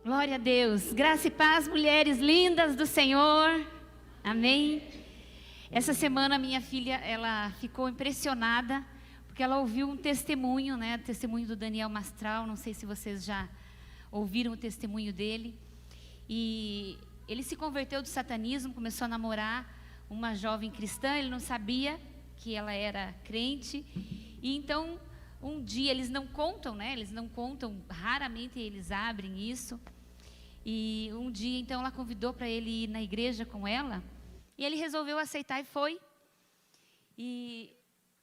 Glória a Deus. Graça e paz, mulheres lindas do Senhor. Amém. Essa semana minha filha, ela ficou impressionada, porque ela ouviu um testemunho, né? Testemunho do Daniel Mastral. Não sei se vocês já ouviram o testemunho dele. E ele se converteu do satanismo, começou a namorar uma jovem cristã. Ele não sabia que ela era crente. E então, um dia, eles não contam, né? Eles não contam, raramente eles abrem isso. E um dia, então, ela convidou para ele ir na igreja com ela. E ele resolveu aceitar e foi. E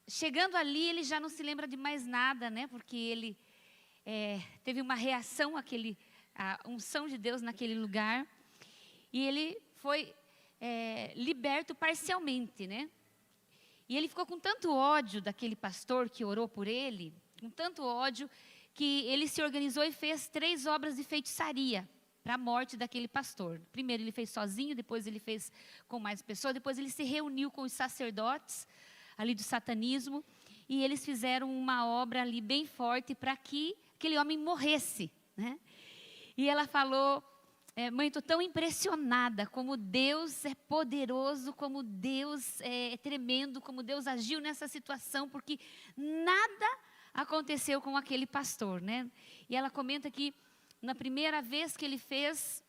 chegando ali, ele já não se lembra de mais nada, né? Porque ele teve uma reação à unção de Deus naquele lugar. E ele foi liberto parcialmente, né? E ele ficou com tanto ódio daquele pastor que orou por ele, com tanto ódio, que ele se organizou e fez 3 obras de feitiçaria para a morte daquele pastor. Primeiro ele fez sozinho, depois ele fez com mais pessoas, depois ele se reuniu com os sacerdotes ali do satanismo, e eles fizeram uma obra ali bem forte para que aquele homem morresse, né? E ela falou: mãe, estou tão impressionada como Deus é poderoso, como Deus é tremendo, como Deus agiu nessa situação, porque nada aconteceu com aquele pastor, né? E ela comenta que na primeira vez que ele fez,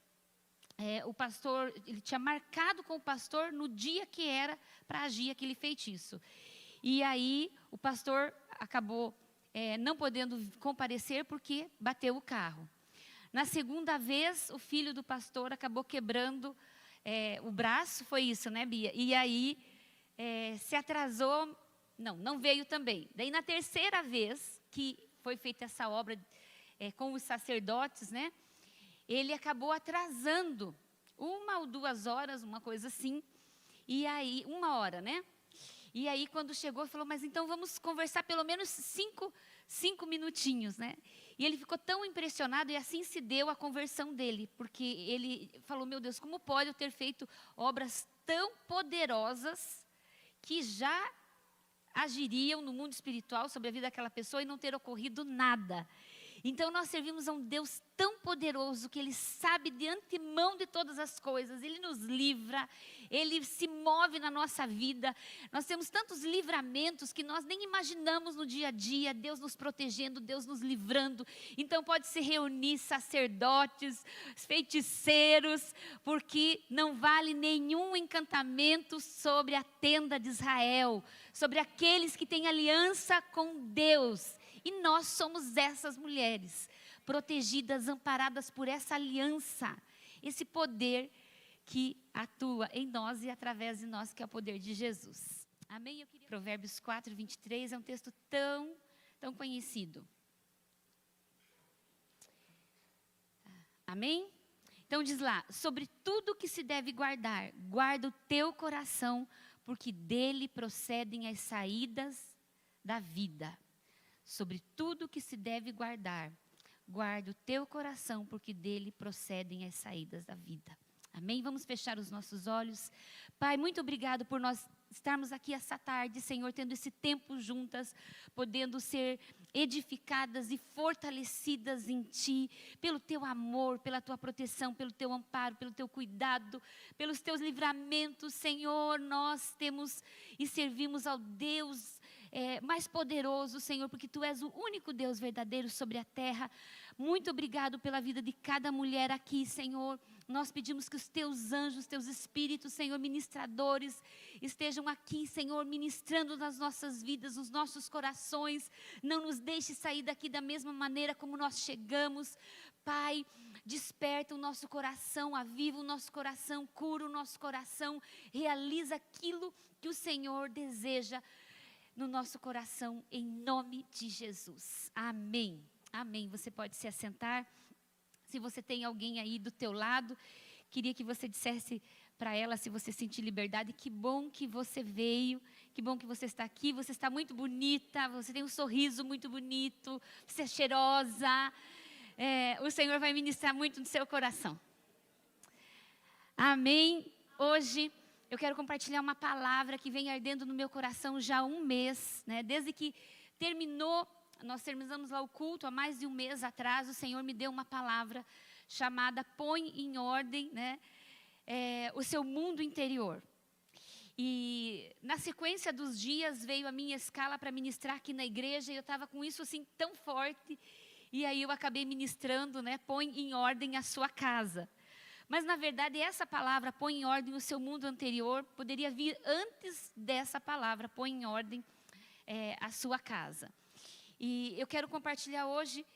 o pastor, ele tinha marcado com o pastor no dia que era para agir aquele feitiço. E aí o pastor acabou não podendo comparecer porque bateu o carro. Na segunda vez, o filho do pastor acabou quebrando o braço, foi isso, né, Bia? E aí se atrasou, não veio também. Daí na terceira vez que foi feita essa obra com os sacerdotes, né? Ele acabou atrasando 1 ou 2 horas, uma coisa assim. E aí, 1 hora, né? E aí quando chegou, falou: mas então vamos conversar pelo menos 5 minutinhos, né? E ele ficou tão impressionado, e assim se deu a conversão dele, porque ele falou: meu Deus, como pode eu ter feito obras tão poderosas que já agiriam no mundo espiritual sobre a vida daquela pessoa e não ter ocorrido nada? Então nós servimos a um Deus tão poderoso que Ele sabe de antemão de todas as coisas. Ele nos livra, Ele se move na nossa vida. Nós temos tantos livramentos que nós nem imaginamos no dia a dia. Deus nos protegendo, Deus nos livrando. Então pode se reunir sacerdotes, feiticeiros, porque não vale nenhum encantamento sobre a tenda de Israel, sobre aqueles que têm aliança com Deus. E nós somos essas mulheres, protegidas, amparadas por essa aliança, esse poder que atua em nós e através de nós, que é o poder de Jesus. Amém? Provérbios 4, 23 é um texto tão conhecido. Amém? Então diz lá: sobre tudo que se deve guardar, guarda o teu coração, porque dele procedem as saídas da vida. Sobre tudo que se deve guardar, guarda o teu coração, porque dele procedem as saídas da vida. Amém? Vamos fechar os nossos olhos. Pai, muito obrigado por nós estarmos aqui essa tarde, Senhor, tendo esse tempo juntas, podendo ser edificadas e fortalecidas em Ti, pelo Teu amor, pela Tua proteção, pelo Teu amparo, pelo Teu cuidado, pelos Teus livramentos, Senhor. Nós temos e servimos ao Deus mais poderoso, Senhor, porque Tu és o único Deus verdadeiro sobre a terra. Muito obrigado pela vida de cada mulher aqui, Senhor. Nós pedimos que os Teus anjos, Teus espíritos, Senhor, ministradores, estejam aqui, Senhor, ministrando nas nossas vidas, nos nossos corações. Não nos deixe sair daqui da mesma maneira como nós chegamos. Pai, desperta o nosso coração, aviva o nosso coração, cura o nosso coração, realiza aquilo que o Senhor deseja no nosso coração, em nome de Jesus. Amém. Amém. Você pode se assentar. Se você tem alguém aí do teu lado, queria que você dissesse para ela, se você sentir liberdade: que bom que você veio, que bom que você está aqui, você está muito bonita, você tem um sorriso muito bonito, você é cheirosa, o Senhor vai ministrar muito no seu coração. Amém. Hoje eu quero compartilhar uma palavra que vem ardendo no meu coração já há 1 mês, né? Desde que nós terminamos lá o culto há mais de 1 mês atrás, o Senhor me deu uma palavra chamada Põe em Ordem, né, o seu mundo interior. E na sequência dos dias veio a minha escala para ministrar aqui na igreja, e eu estava com isso assim tão forte, e aí eu acabei ministrando, né, põe em ordem a sua casa. Mas na verdade essa palavra, põe em ordem o seu mundo anterior, poderia vir antes dessa palavra, põe em ordem a sua casa. E eu quero compartilhar hoje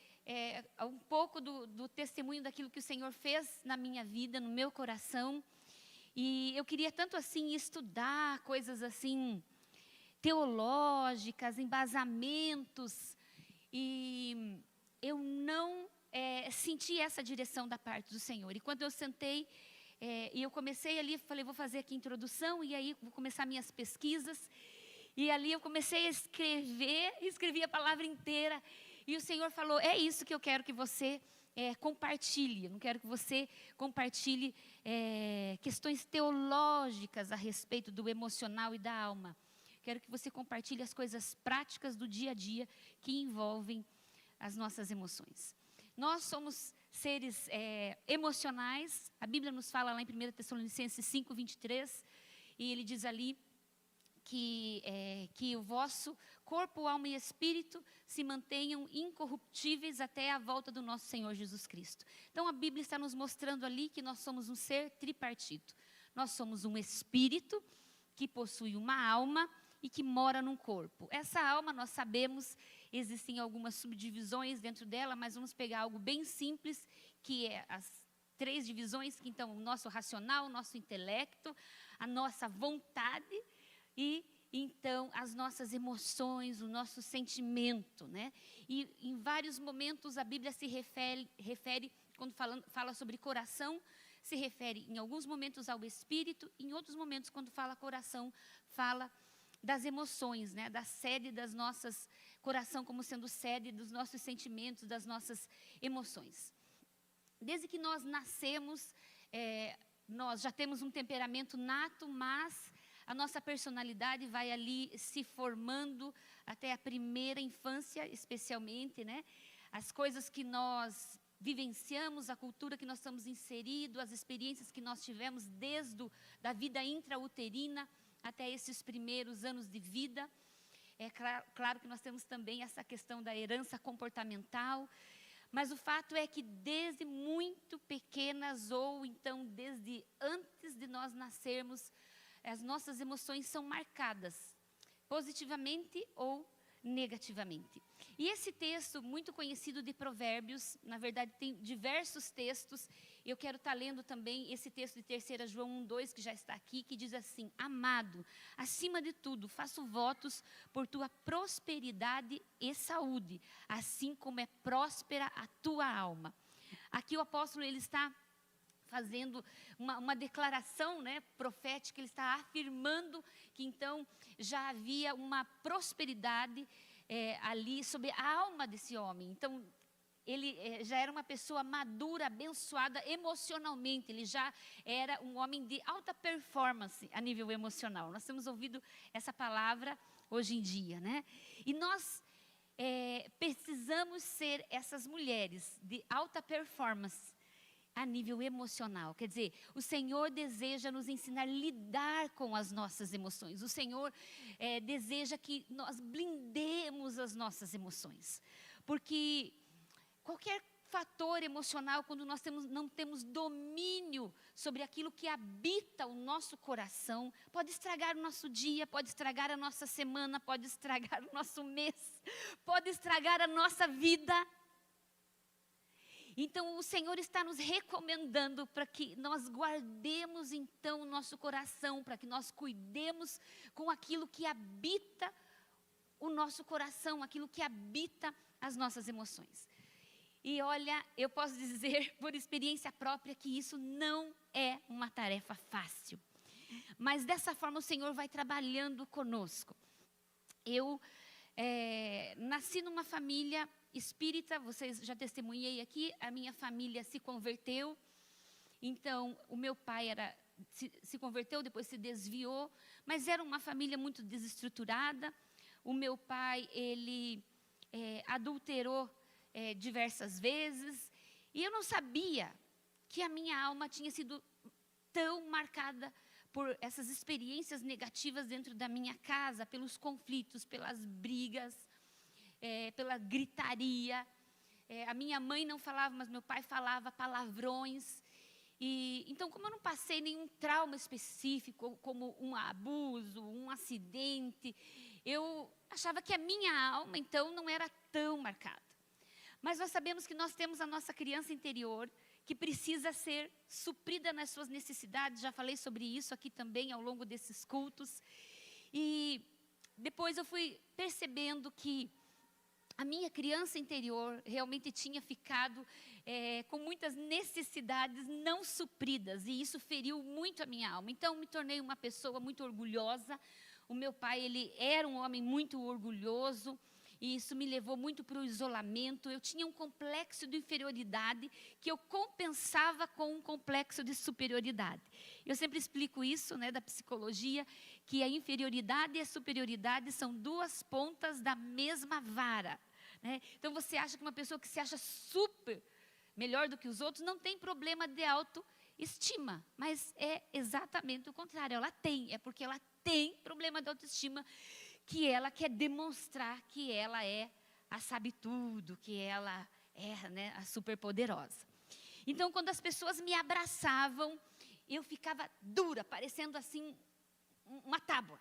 um pouco do testemunho daquilo que o Senhor fez na minha vida, no meu coração. E eu queria tanto assim estudar coisas assim teológicas, embasamentos, e eu não senti essa direção da parte do Senhor. E quando eu sentei e eu comecei ali, falei, vou fazer aqui a introdução, e aí vou começar minhas pesquisas. E ali eu comecei a escrevi a palavra inteira, e o Senhor falou, é isso que eu quero que você compartilhe. Eu não quero que você compartilhe questões teológicas a respeito do emocional e da alma. Quero que você compartilhe as coisas práticas do dia a dia que envolvem as nossas emoções. Nós somos seres emocionais. A Bíblia nos fala lá em 1 Tessalonicenses 5:23, e ele diz ali que o vosso corpo, alma e espírito se mantenham incorruptíveis até a volta do nosso Senhor Jesus Cristo. Então a Bíblia está nos mostrando ali que nós somos um ser tripartito. Nós somos um espírito que possui uma alma e que mora num corpo. Essa alma, nós sabemos, existem algumas subdivisões dentro dela, mas vamos pegar algo bem simples, que é as 3 divisões, que então o nosso racional, o nosso intelecto, a nossa vontade, e então as nossas emoções, o nosso sentimento, né? E em vários momentos a Bíblia se refere quando fala sobre coração, se refere em alguns momentos ao espírito, em outros momentos quando fala coração, fala das emoções, né? Da sede das nossas, coração como sendo sede dos nossos sentimentos, das nossas emoções. Desde que nós nascemos, nós já temos um temperamento nato, mas a nossa personalidade vai ali se formando até a primeira infância, especialmente, né? As coisas que nós vivenciamos, a cultura que nós estamos inseridos, as experiências que nós tivemos desde da vida intrauterina até esses primeiros anos de vida. É claro que nós temos também essa questão da herança comportamental, mas o fato é que desde muito pequenas, ou então desde antes de nós nascermos, as nossas emoções são marcadas, positivamente ou negativamente. E esse texto muito conhecido de Provérbios, na verdade tem diversos textos, eu quero estar lendo também esse texto de 3 João 1:2, que já está aqui, que diz assim: amado, acima de tudo, faço votos por tua prosperidade e saúde, assim como é próspera a tua alma. Aqui o apóstolo, ele está fazendo uma declaração, né, profética. Ele está afirmando que então já havia uma prosperidade ali sobre a alma desse homem. Então ele já era uma pessoa madura, abençoada emocionalmente. Ele já era um homem de alta performance a nível emocional. Nós temos ouvido essa palavra hoje em dia, né? E nós precisamos ser essas mulheres de alta performance a nível emocional. Quer dizer, o Senhor deseja nos ensinar a lidar com as nossas emoções. O Senhor deseja que nós blindemos as nossas emoções. Porque qualquer fator emocional, quando nós não temos domínio sobre aquilo que habita o nosso coração, pode estragar o nosso dia, pode estragar a nossa semana, pode estragar o nosso mês, pode estragar a nossa vida. Então o Senhor está nos recomendando para que nós guardemos então o nosso coração, para que nós cuidemos com aquilo que habita o nosso coração, aquilo que habita as nossas emoções. E olha, eu posso dizer por experiência própria que isso não é uma tarefa fácil. Mas dessa forma o Senhor vai trabalhando conosco. Eu nasci numa família espírita, vocês já testemunhei aqui, a minha família se converteu. Então, o meu pai se converteu, depois se desviou, mas era uma família muito desestruturada. O meu pai, ele adulterou diversas vezes, E eu não sabia que a minha alma tinha sido tão marcada por essas experiências negativas dentro da minha casa, pelos conflitos, pelas brigas, pela gritaria. A minha mãe não falava, mas meu pai falava palavrões. Então, como eu não passei nenhum trauma específico, como um abuso, um acidente, eu achava que a minha alma, então, não era tão marcada. Mas nós sabemos que nós temos a nossa criança interior, que precisa ser suprida nas suas necessidades. Já falei sobre isso aqui também ao longo desses cultos. E depois eu fui percebendo que a minha criança interior realmente tinha ficado com muitas necessidades não supridas. E isso feriu muito a minha alma. Então, me tornei uma pessoa muito orgulhosa. O meu pai, ele era um homem muito orgulhoso. E isso me levou muito para o isolamento. Eu tinha um complexo de inferioridade que eu compensava com um complexo de superioridade. Eu sempre explico isso, da psicologia, que a inferioridade e a superioridade são duas pontas da mesma vara. Então, você acha que uma pessoa que se acha super melhor do que os outros não tem problema de autoestima. Mas é exatamente o contrário. Ela tem, é porque ela tem problema de autoestima, que ela quer demonstrar que ela é a sabe-tudo, que ela é a superpoderosa. Então, quando as pessoas me abraçavam, eu ficava dura, parecendo assim uma tábua.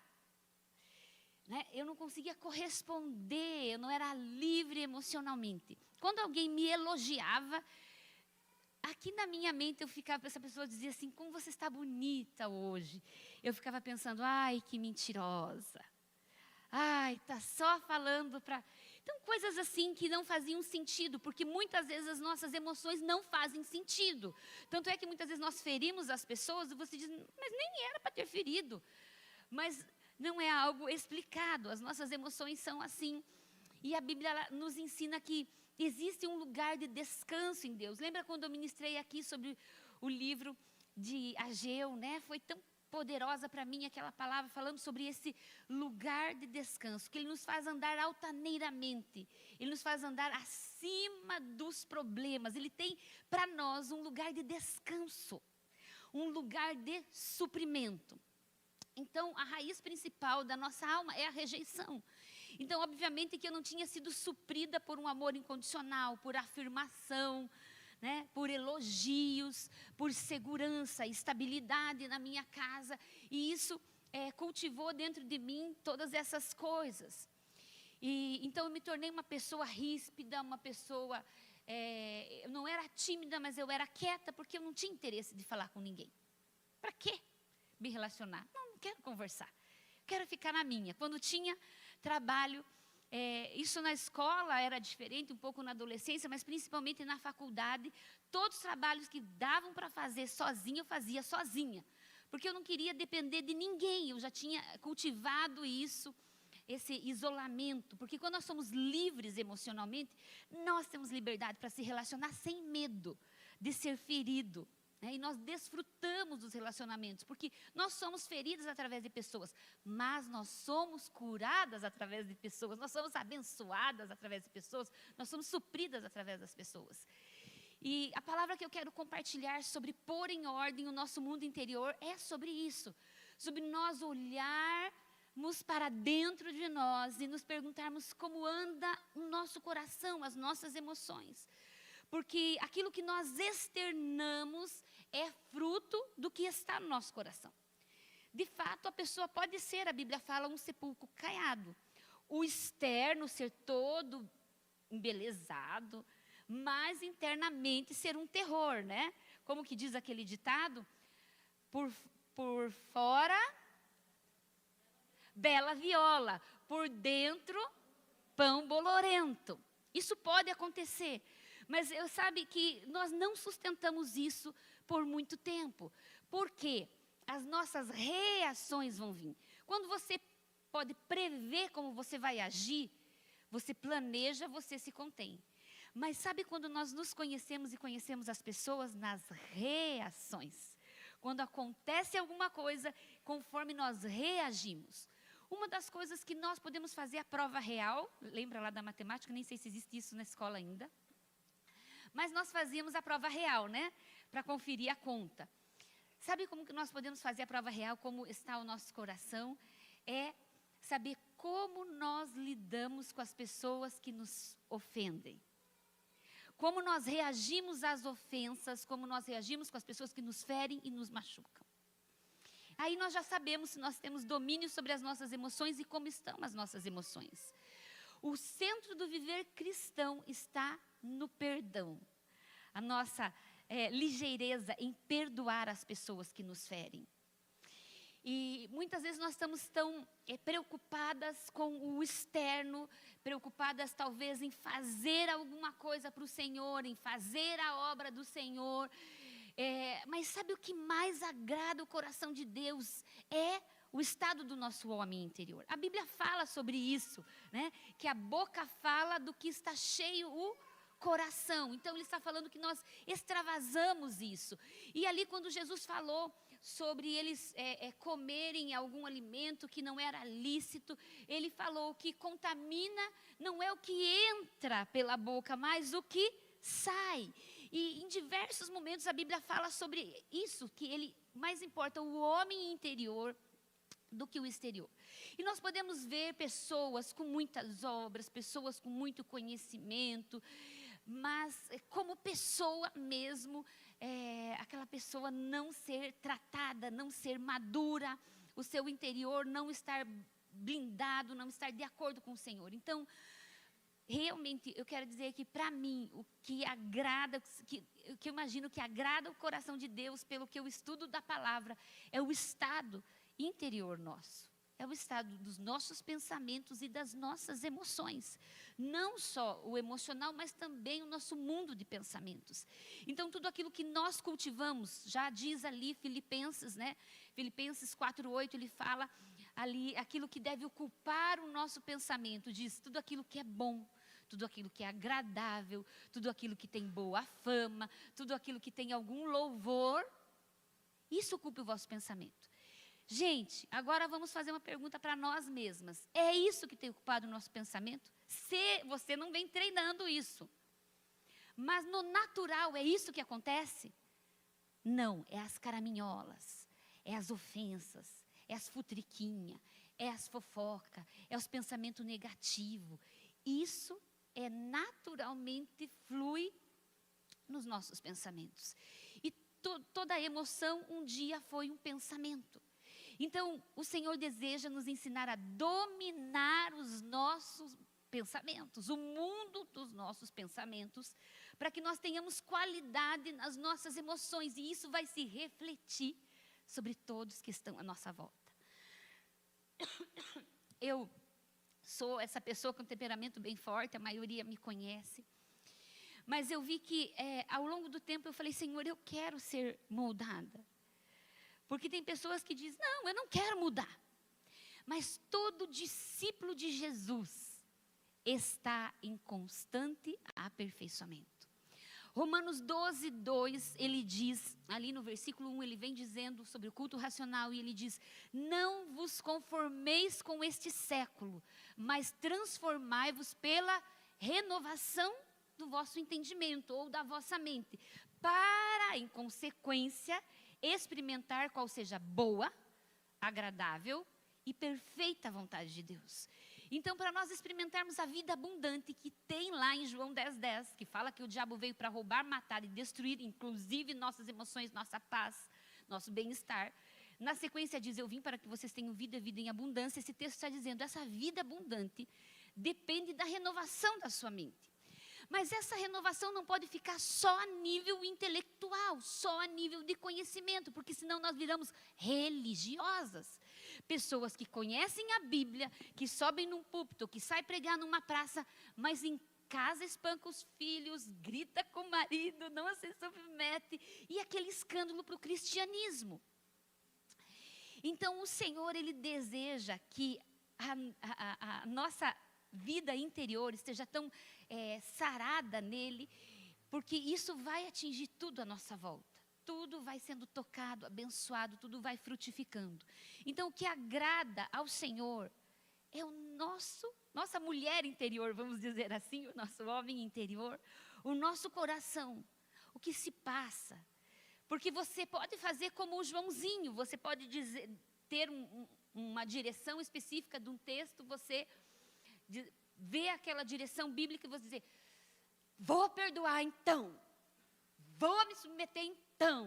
Eu não conseguia corresponder, eu não era livre emocionalmente. Quando alguém me elogiava, aqui na minha mente eu ficava, essa pessoa dizia assim, como você está bonita hoje. Eu ficava pensando, ai, que mentirosa. Ai, está só falando para... Então, coisas assim que não faziam sentido, porque muitas vezes as nossas emoções não fazem sentido. Tanto é que muitas vezes nós ferimos as pessoas e você diz, mas nem era para ter ferido. Mas não é algo explicado, as nossas emoções são assim. E a Bíblia nos ensina que existe um lugar de descanso em Deus. Lembra quando eu ministrei aqui sobre o livro de Ageu, Foi tão poderosa para mim aquela palavra, falando sobre esse lugar de descanso, que Ele nos faz andar altaneiramente, Ele nos faz andar acima dos problemas. Ele tem para nós um lugar de descanso, um lugar de suprimento. Então, a raiz principal da nossa alma é a rejeição. Então, obviamente que eu não tinha sido suprida por um amor incondicional, por afirmação, por elogios, por segurança, estabilidade na minha casa. E isso cultivou dentro de mim todas essas coisas. Então, eu me tornei uma pessoa ríspida, uma pessoa... eu não era tímida, mas eu era quieta, porque eu não tinha interesse de falar com ninguém. Para quê me relacionar? Não quero conversar. Quero ficar na minha. Quando tinha trabalho... isso na escola era diferente, um pouco na adolescência, mas principalmente na faculdade, todos os trabalhos que davam para fazer sozinha, eu fazia sozinha, porque eu não queria depender de ninguém. Eu já tinha cultivado isso, esse isolamento, porque quando nós somos livres emocionalmente, nós temos liberdade para se relacionar sem medo de ser ferido. E nós desfrutamos dos relacionamentos, porque nós somos feridas através de pessoas, mas nós somos curadas através de pessoas, nós somos abençoadas através de pessoas, nós somos supridas através das pessoas. E a palavra que eu quero compartilhar sobre pôr em ordem o nosso mundo interior é sobre isso, sobre nós olharmos para dentro de nós e nos perguntarmos como anda o nosso coração, as nossas emoções. Porque aquilo que nós externamos é fruto do que está no nosso coração. De fato, a pessoa pode ser, a Bíblia fala, um sepulcro caiado. O externo ser todo embelezado, mas internamente ser um terror, Como que diz aquele ditado? Por fora, bela viola, por dentro, pão bolorento. Isso pode acontecer. Mas eu sabe que nós não sustentamos isso por muito tempo. Porque as nossas reações vão vir. Quando você pode prever como você vai agir, você planeja, você se contém. Mas sabe quando nós nos conhecemos e conhecemos as pessoas? Nas reações. Quando acontece alguma coisa, conforme nós reagimos. Uma das coisas que nós podemos fazer a prova real, lembra lá da matemática, nem sei se existe isso na escola ainda. mas nós fazíamos a prova real, né? Para conferir a conta. Sabe como que nós podemos fazer a prova real, como está o nosso coração? É saber como nós lidamos com as pessoas que nos ofendem. Como nós reagimos às ofensas, como nós reagimos com as pessoas que nos ferem e nos machucam. Aí nós já sabemos se nós temos domínio sobre as nossas emoções e como estão as nossas emoções. O centro do viver cristão está no perdão. A nossa ligeireza em perdoar as pessoas que nos ferem. E muitas vezes nós estamos tão preocupadas com o externo, preocupadas talvez em fazer alguma coisa para o Senhor, em fazer a obra do Senhor. Mas sabe o que mais agrada o coração de Deus? É o estado do nosso homem interior. A Bíblia fala sobre isso, né? Que a boca fala do que está cheio o coração. Então ele está falando que nós extravasamos isso. E ali quando Jesus falou sobre eles comerem algum alimento que não era lícito, ele falou que contamina não é o que entra pela boca, mas o que sai. E em diversos momentos a Bíblia fala sobre isso, que ele mais importa o homem interior do que o exterior. E nós podemos ver pessoas com muitas obras, pessoas com muito conhecimento, mas como pessoa mesmo, aquela pessoa não ser tratada, não ser madura, o seu interior não estar blindado, não estar de acordo com o Senhor. Então, realmente, eu quero dizer que para mim, o que agrada, que eu imagino que agrada o coração de Deus, pelo que eu estudo da palavra, é o estado interior nosso. É o estado dos nossos pensamentos e das nossas emoções. Não só o emocional, mas também o nosso mundo de pensamentos. Então, tudo aquilo que nós cultivamos, já diz ali Filipenses, né? Filipenses 4:8, ele fala ali, aquilo que deve ocupar o nosso pensamento, diz tudo aquilo que é bom, tudo aquilo que é agradável, tudo aquilo que tem boa fama, tudo aquilo que tem algum louvor, isso ocupa o vosso pensamento. Gente, agora vamos fazer uma pergunta para nós mesmas. É isso que tem ocupado o nosso pensamento? Se você não vem treinando isso. Mas no natural é isso que acontece? Não, é as caraminholas, é as ofensas, é as futriquinhas, é as fofocas, é os pensamentos negativos. Isso naturalmente flui nos nossos pensamentos. E toda emoção um dia foi um pensamento. Então, o Senhor deseja nos ensinar a dominar os nossos pensamentos, o mundo dos nossos pensamentos, para que nós tenhamos qualidade nas nossas emoções, e isso vai se refletir sobre todos que estão à nossa volta. Eu sou essa pessoa com temperamento bem forte, a maioria me conhece, mas eu vi que ao longo do tempo eu falei, Senhor, eu quero ser moldada. Porque tem pessoas que dizem, não, eu não quero mudar. Mas todo discípulo de Jesus está em constante aperfeiçoamento. Romanos 12:2, ele diz, ali no versículo 1, ele vem dizendo sobre o culto racional, e ele diz, não vos conformeis com este século, mas transformai-vos pela renovação do vosso entendimento, ou da vossa mente, para, em consequência, experimentar qual seja boa, agradável e perfeita vontade de Deus. Então, para nós experimentarmos a vida abundante que tem lá em João 10:10, que fala que o diabo veio para roubar, matar e destruir, inclusive nossas emoções, nossa paz, nosso bem-estar. Na sequência diz, eu vim para que vocês tenham vida em abundância. Esse texto está dizendo, essa vida abundante depende da renovação da sua mente. Mas essa renovação não pode ficar só a nível intelectual, só a nível de conhecimento, porque senão nós viramos religiosas. Pessoas que conhecem a Bíblia, que sobem num púlpito, que saem pregar numa praça, mas em casa espanca os filhos, grita com o marido, não se submete, e aquele escândalo para o cristianismo. Então o Senhor, Ele deseja que a nossa vida interior esteja tão sarada nele, porque isso vai atingir tudo à nossa volta. Tudo vai sendo tocado, abençoado, tudo vai frutificando. Então o que agrada ao Senhor é o nossa mulher interior, vamos dizer assim, o nosso homem interior, o nosso coração, o que se passa. Porque você pode fazer como o Joãozinho, você pode ter uma direção específica de um texto, você vê aquela direção bíblica e você dizer, vou perdoar então, vou me submeter então.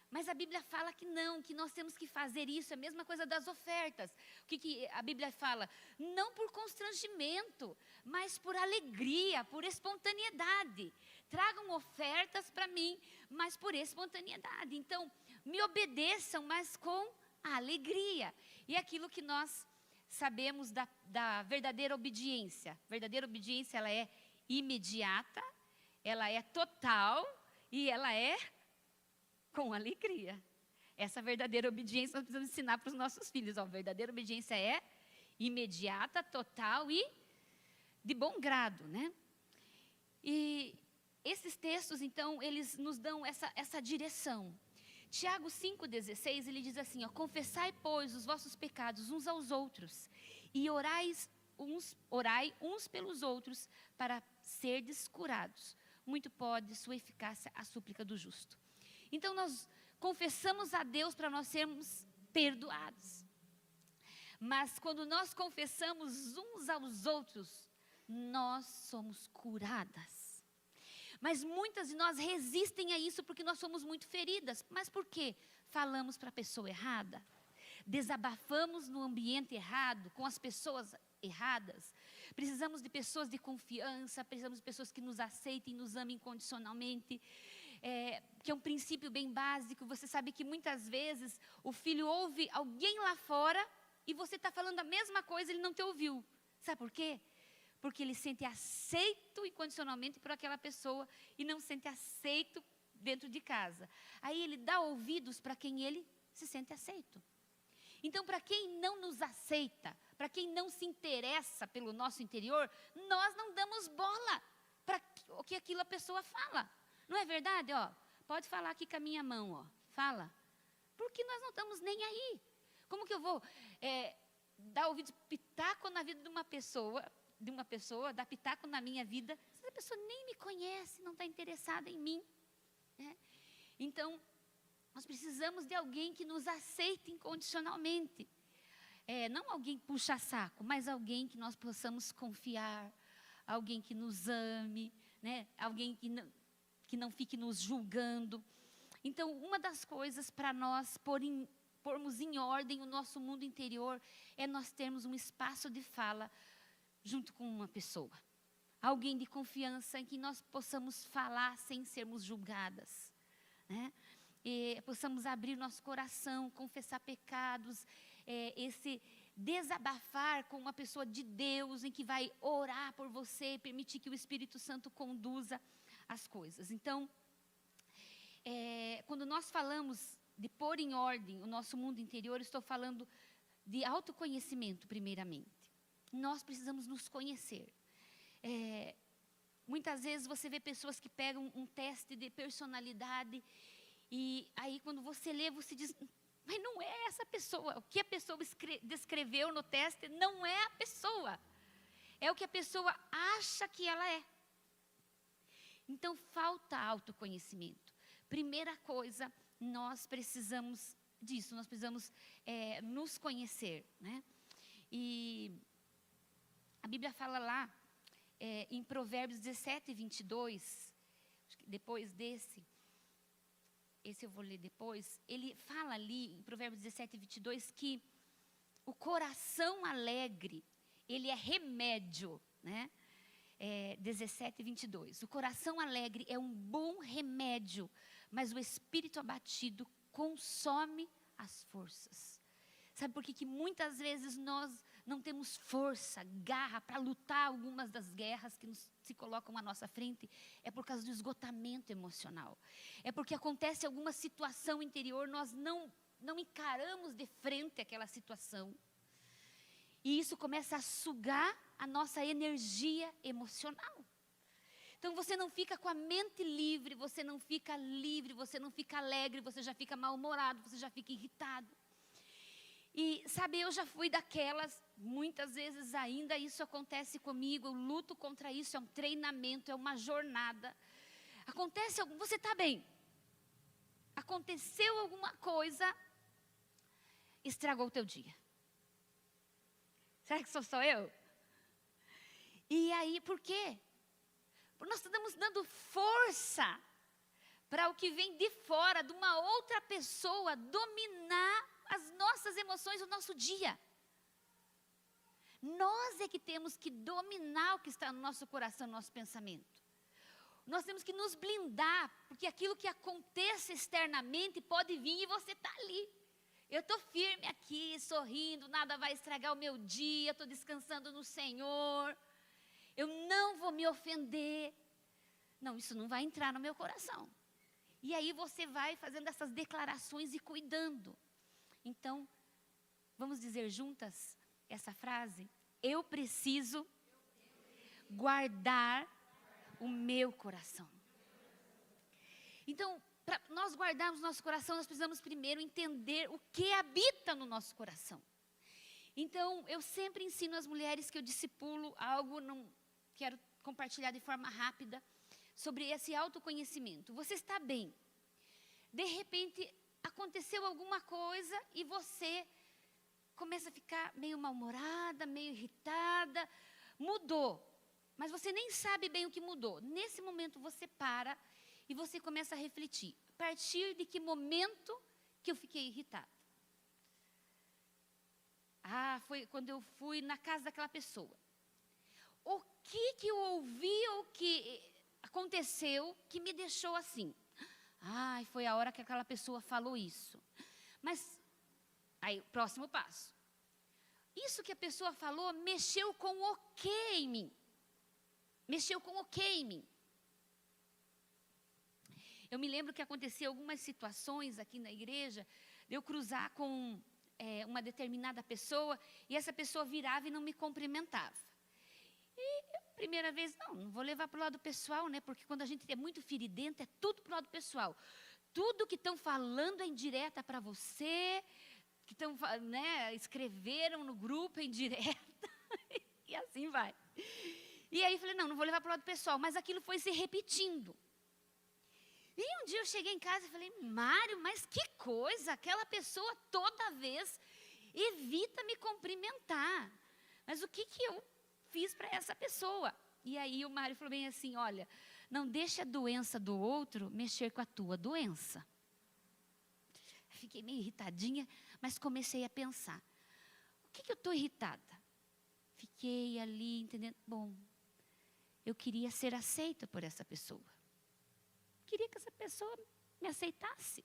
Mas a Bíblia fala que não, que nós temos que fazer isso, é a mesma coisa das ofertas. O que a Bíblia fala? Não por constrangimento, mas por alegria, por espontaneidade. Tragam ofertas para mim, mas por espontaneidade. Então, me obedeçam, mas com alegria. E aquilo que nós sabemos da verdadeira obediência. Verdadeira obediência, ela é imediata, ela é total e ela é com alegria. Essa verdadeira obediência nós precisamos ensinar para os nossos filhos. A verdadeira obediência é imediata, total e de bom grado, né? E esses textos, então, eles nos dão essa direção. Tiago 5,16, ele diz assim, ó, confessai, pois, os vossos pecados uns aos outros, e orai uns pelos outros, para serdes curados. Muito pode sua eficácia a súplica do justo. Então, nós confessamos a Deus para nós sermos perdoados. Mas quando nós confessamos uns aos outros, nós somos curadas. Mas muitas de nós resistem a isso porque nós somos muito feridas. Mas por quê? Falamos para a pessoa errada. Desabafamos no ambiente errado, com as pessoas erradas. Precisamos de pessoas de confiança, precisamos de pessoas que nos aceitem, nos amem incondicionalmente. Que é um princípio bem básico. Você sabe que muitas vezes o filho ouve alguém lá fora e você está falando a mesma coisa e ele não te ouviu. Sabe por quê? Porque ele sente aceito incondicionalmente por aquela pessoa e não sente aceito dentro de casa. Aí ele dá ouvidos para quem ele se sente aceito. Então, para quem não nos aceita, para quem não se interessa pelo nosso interior, nós não damos bola para o que aquilo a pessoa fala. Não é verdade? Ó, pode falar aqui com a minha mão, ó. Fala. Porque nós não estamos nem aí. Como que eu vou dar ouvidos, pitaco na vida de uma pessoa, dar pitaco na minha vida, se a pessoa nem me conhece, não está interessada em mim. Né? Então, nós precisamos de alguém que nos aceite incondicionalmente. Não alguém puxa-saco, mas alguém que nós possamos confiar, alguém que nos ame, né? Alguém que não fique nos julgando. Então, uma das coisas para nós pormos em ordem o nosso mundo interior é nós termos um espaço de fala junto com uma pessoa. Alguém de confiança em que nós possamos falar sem sermos julgadas, né? E possamos abrir nosso coração, confessar pecados, esse desabafar com uma pessoa de Deus, em que vai orar por você, permitir que o Espírito Santo conduza as coisas. Então, quando nós falamos de pôr em ordem o nosso mundo interior, estou falando de autoconhecimento primeiramente. Nós precisamos nos conhecer. Muitas vezes você vê pessoas que pegam um teste de personalidade e aí quando você lê, você diz, mas não é essa pessoa. O que a pessoa descreveu no teste não é a pessoa. É o que a pessoa acha que ela é. Então falta autoconhecimento. Primeira coisa, nós precisamos disso, nós precisamos nos conhecer, né? E a Bíblia fala lá, em Provérbios 17, 22, acho que depois esse eu vou ler depois, ele fala ali em Provérbios 17, 22, que o coração alegre, ele é remédio, né? 17, 22, o coração alegre é um bom remédio, mas o espírito abatido consome as forças. Sabe por que muitas vezes nós não temos força, garra para lutar algumas das guerras que se colocam à nossa frente? É por causa do esgotamento emocional. É porque acontece alguma situação interior, nós não encaramos de frente aquela situação. E isso começa a sugar a nossa energia emocional. Então você não fica com a mente livre, você não fica livre, você não fica alegre, você já fica mal-humorado, você já fica irritado. E sabe, eu já fui daquelas, muitas vezes ainda isso acontece comigo, eu luto contra isso, é um treinamento, é uma jornada. Acontece, você está bem, aconteceu alguma coisa, estragou o teu dia. Será que sou só eu? E aí, por quê? Porque nós estamos dando força para o que vem de fora, de uma outra pessoa, dominar as nossas emoções, o nosso dia. Nós é que temos que dominar o que está no nosso coração, no nosso pensamento. Nós temos que nos blindar, porque aquilo que aconteça externamente pode vir e você está ali. Eu estou firme aqui, sorrindo, nada vai estragar o meu dia, estou descansando no Senhor. Eu não vou me ofender. Não, isso não vai entrar no meu coração. E aí você vai fazendo essas declarações e cuidando. Então, vamos dizer juntas essa frase? Eu preciso guardar o meu coração. Então, para nós guardarmos nosso coração, nós precisamos primeiro entender o que habita no nosso coração. Então, eu sempre ensino às mulheres que eu discipulo algo, não quero compartilhar de forma rápida, sobre esse autoconhecimento. Você está bem. De repente, aconteceu alguma coisa e você começa a ficar meio mal-humorada, meio irritada, mudou. Mas você nem sabe bem o que mudou. Nesse momento você para e você começa a refletir. A partir de que momento que eu fiquei irritada? Ah, foi quando eu fui na casa daquela pessoa. O que eu ouvi ou o que aconteceu que me deixou assim? Ai, foi a hora que aquela pessoa falou isso. Mas, aí, próximo passo. Isso que a pessoa falou mexeu com o que em mim? Mexeu com o que em mim? Eu me lembro que aconteceu algumas situações aqui na igreja, de eu cruzar com uma determinada pessoa, e essa pessoa virava e não me cumprimentava. E primeira vez, não vou levar para o lado pessoal, né? Porque quando a gente é muito feridento, é tudo para o lado pessoal. Tudo que estão falando é indireta para você, que estão, né, escreveram no grupo é indireta, e assim vai. E aí eu falei, não vou levar para o lado pessoal, mas aquilo foi se repetindo. E um dia eu cheguei em casa e falei, Mário, mas que coisa, aquela pessoa toda vez evita me cumprimentar. Mas o que eu fiz para essa pessoa? E aí o Mário falou bem assim, olha, não deixe a doença do outro mexer com a tua doença. Fiquei meio irritadinha, mas comecei a pensar, o que eu estou irritada? Fiquei ali entendendo, bom, eu queria ser aceita por essa pessoa. Queria que essa pessoa me aceitasse.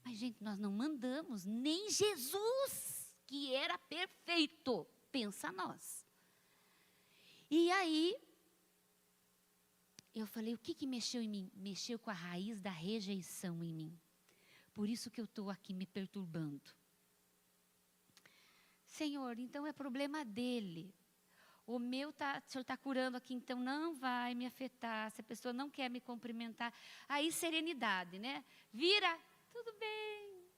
Mas, gente, nós não mandamos, nem Jesus, que era perfeito, pensa nós. E aí, eu falei, o que mexeu em mim? Mexeu com a raiz da rejeição em mim. Por isso que eu estou aqui me perturbando. Senhor, então é problema dele. O meu, o Senhor está curando aqui, então não vai me afetar. Se a pessoa não quer me cumprimentar. Aí serenidade, né? Vira, tudo bem.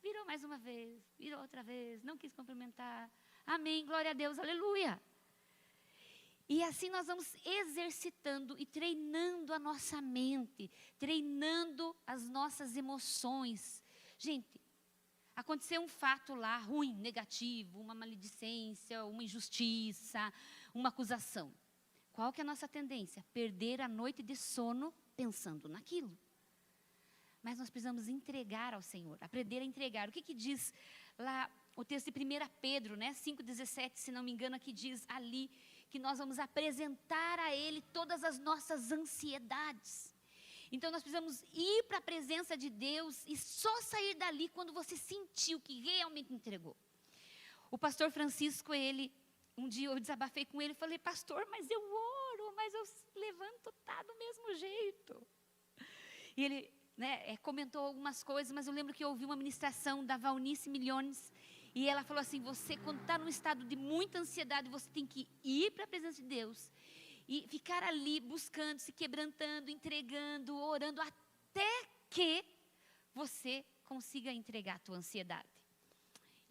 Virou mais uma vez, virou outra vez, não quis cumprimentar. Amém, glória a Deus, aleluia. E assim nós vamos exercitando e treinando a nossa mente, treinando as nossas emoções. Gente, aconteceu um fato lá ruim, negativo, uma maledicência, uma injustiça, uma acusação. Qual que é a nossa tendência? Perder a noite de sono pensando naquilo. Mas nós precisamos entregar ao Senhor, aprender a entregar. O que diz lá o texto de 1 Pedro, né, 5,17, se não me engano, que diz ali que nós vamos apresentar a Ele todas as nossas ansiedades. Então nós precisamos ir para a presença de Deus e só sair dali quando você sentiu que realmente entregou. O pastor Francisco, um dia eu desabafei com ele e falei, pastor, mas eu oro, mas eu levanto, tá do mesmo jeito. E ele, né, comentou algumas coisas, mas eu lembro que eu ouvi uma ministração da Valnice Milhones, e ela falou assim, você quando está num estado de muita ansiedade, você tem que ir para a presença de Deus, e ficar ali buscando, se quebrantando, entregando, orando, até que você consiga entregar a tua ansiedade.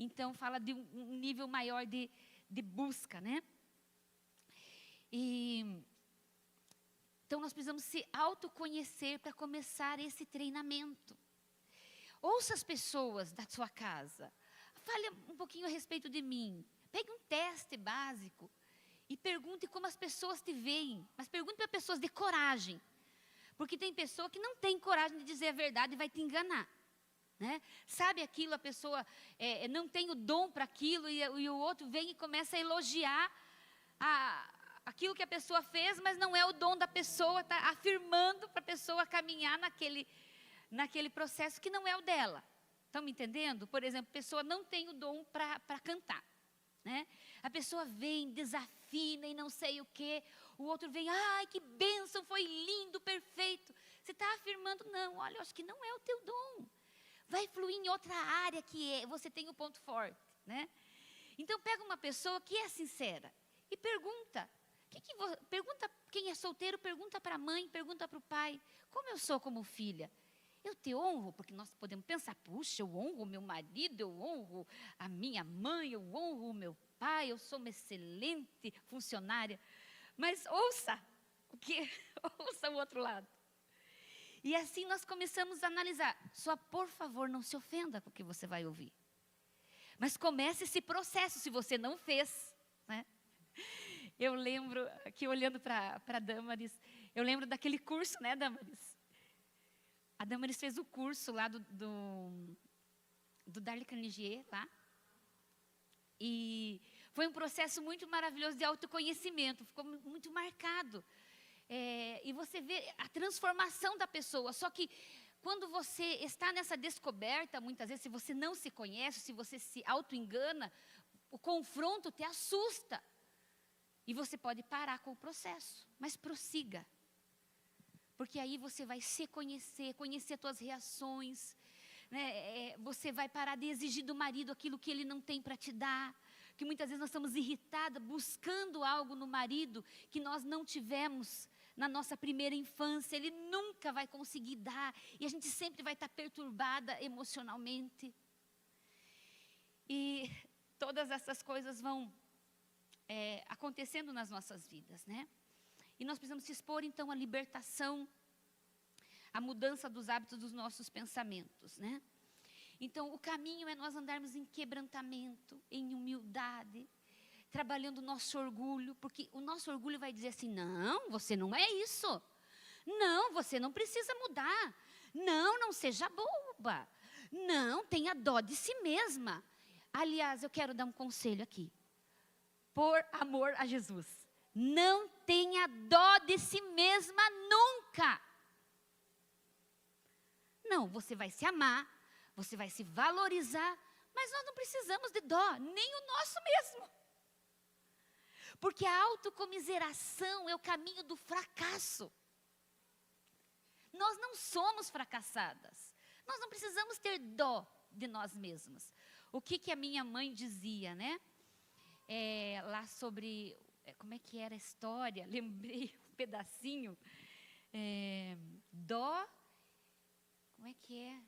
Então, fala de um nível maior de busca, né? Então, nós precisamos se autoconhecer para começar esse treinamento. Ouça as pessoas da sua casa. Fale um pouquinho a respeito de mim. Pegue um teste básico e pergunte como as pessoas te veem. Mas pergunte para pessoas de coragem. Porque tem pessoa que não tem coragem de dizer a verdade e vai te enganar. Né? Sabe aquilo, a pessoa não tem o dom para aquilo e o outro vem e começa a elogiar aquilo que a pessoa fez, mas não é o dom da pessoa, está afirmando para a pessoa caminhar naquele processo que não é o dela. Estão me entendendo? Por exemplo, a pessoa não tem o dom para cantar. Né? A pessoa vem, desafina e não sei o quê. O outro vem, ai que bênção, foi lindo, perfeito. Você está afirmando, não, olha, eu acho que não é o teu dom. Vai fluir em outra área que você tem o ponto forte. Né? Então pega uma pessoa que é sincera e pergunta. Pergunta quem é solteiro, pergunta para a mãe, pergunta para o pai. Como eu sou como filha? Eu te honro, porque nós podemos pensar, puxa, eu honro o meu marido, eu honro a minha mãe, eu honro o meu pai, eu sou uma excelente funcionária. Mas ouça o outro lado. E assim nós começamos a analisar. Só por favor, não se ofenda com o que você vai ouvir. Mas comece esse processo, se você não fez. Né? Eu lembro, aqui olhando para a Damaris, eu lembro daquele curso, né, Damaris? A Damaris fez o curso lá do Dale Carnegie, lá. E foi um processo muito maravilhoso de autoconhecimento, ficou muito marcado. E você vê a transformação da pessoa. Só que quando você está nessa descoberta, muitas vezes, se você não se conhece, se você se auto-engana, o confronto te assusta. E você pode parar com o processo, mas prossiga. Porque aí você vai se conhecer, conhecer as tuas reações. Né? Você vai parar de exigir do marido aquilo que ele não tem para te dar. Que muitas vezes nós estamos irritadas, buscando algo no marido que nós não tivemos na nossa primeira infância. Ele nunca vai conseguir dar. E a gente sempre vai estar perturbada emocionalmente. E todas essas coisas vão acontecendo nas nossas vidas, né? E nós precisamos se expor, então, à libertação, à mudança dos hábitos dos nossos pensamentos, né? Então, o caminho é nós andarmos em quebrantamento, em humildade, trabalhando o nosso orgulho, porque o nosso orgulho vai dizer assim, não, você não é isso. Não, você não precisa mudar. Não, não seja boba. Não, tenha dó de si mesma. Aliás, eu quero dar um conselho aqui. Por amor a Jesus. Não tenha dó de si mesma nunca. Não, você vai se amar, você vai se valorizar, mas nós não precisamos de dó, nem o nosso mesmo. Porque a autocomiseração é o caminho do fracasso. Nós não somos fracassadas. Nós não precisamos ter dó de nós mesmas. O que a minha mãe dizia, né? Lá sobre, como é que era a história? Lembrei um pedacinho. Dó, como é que é?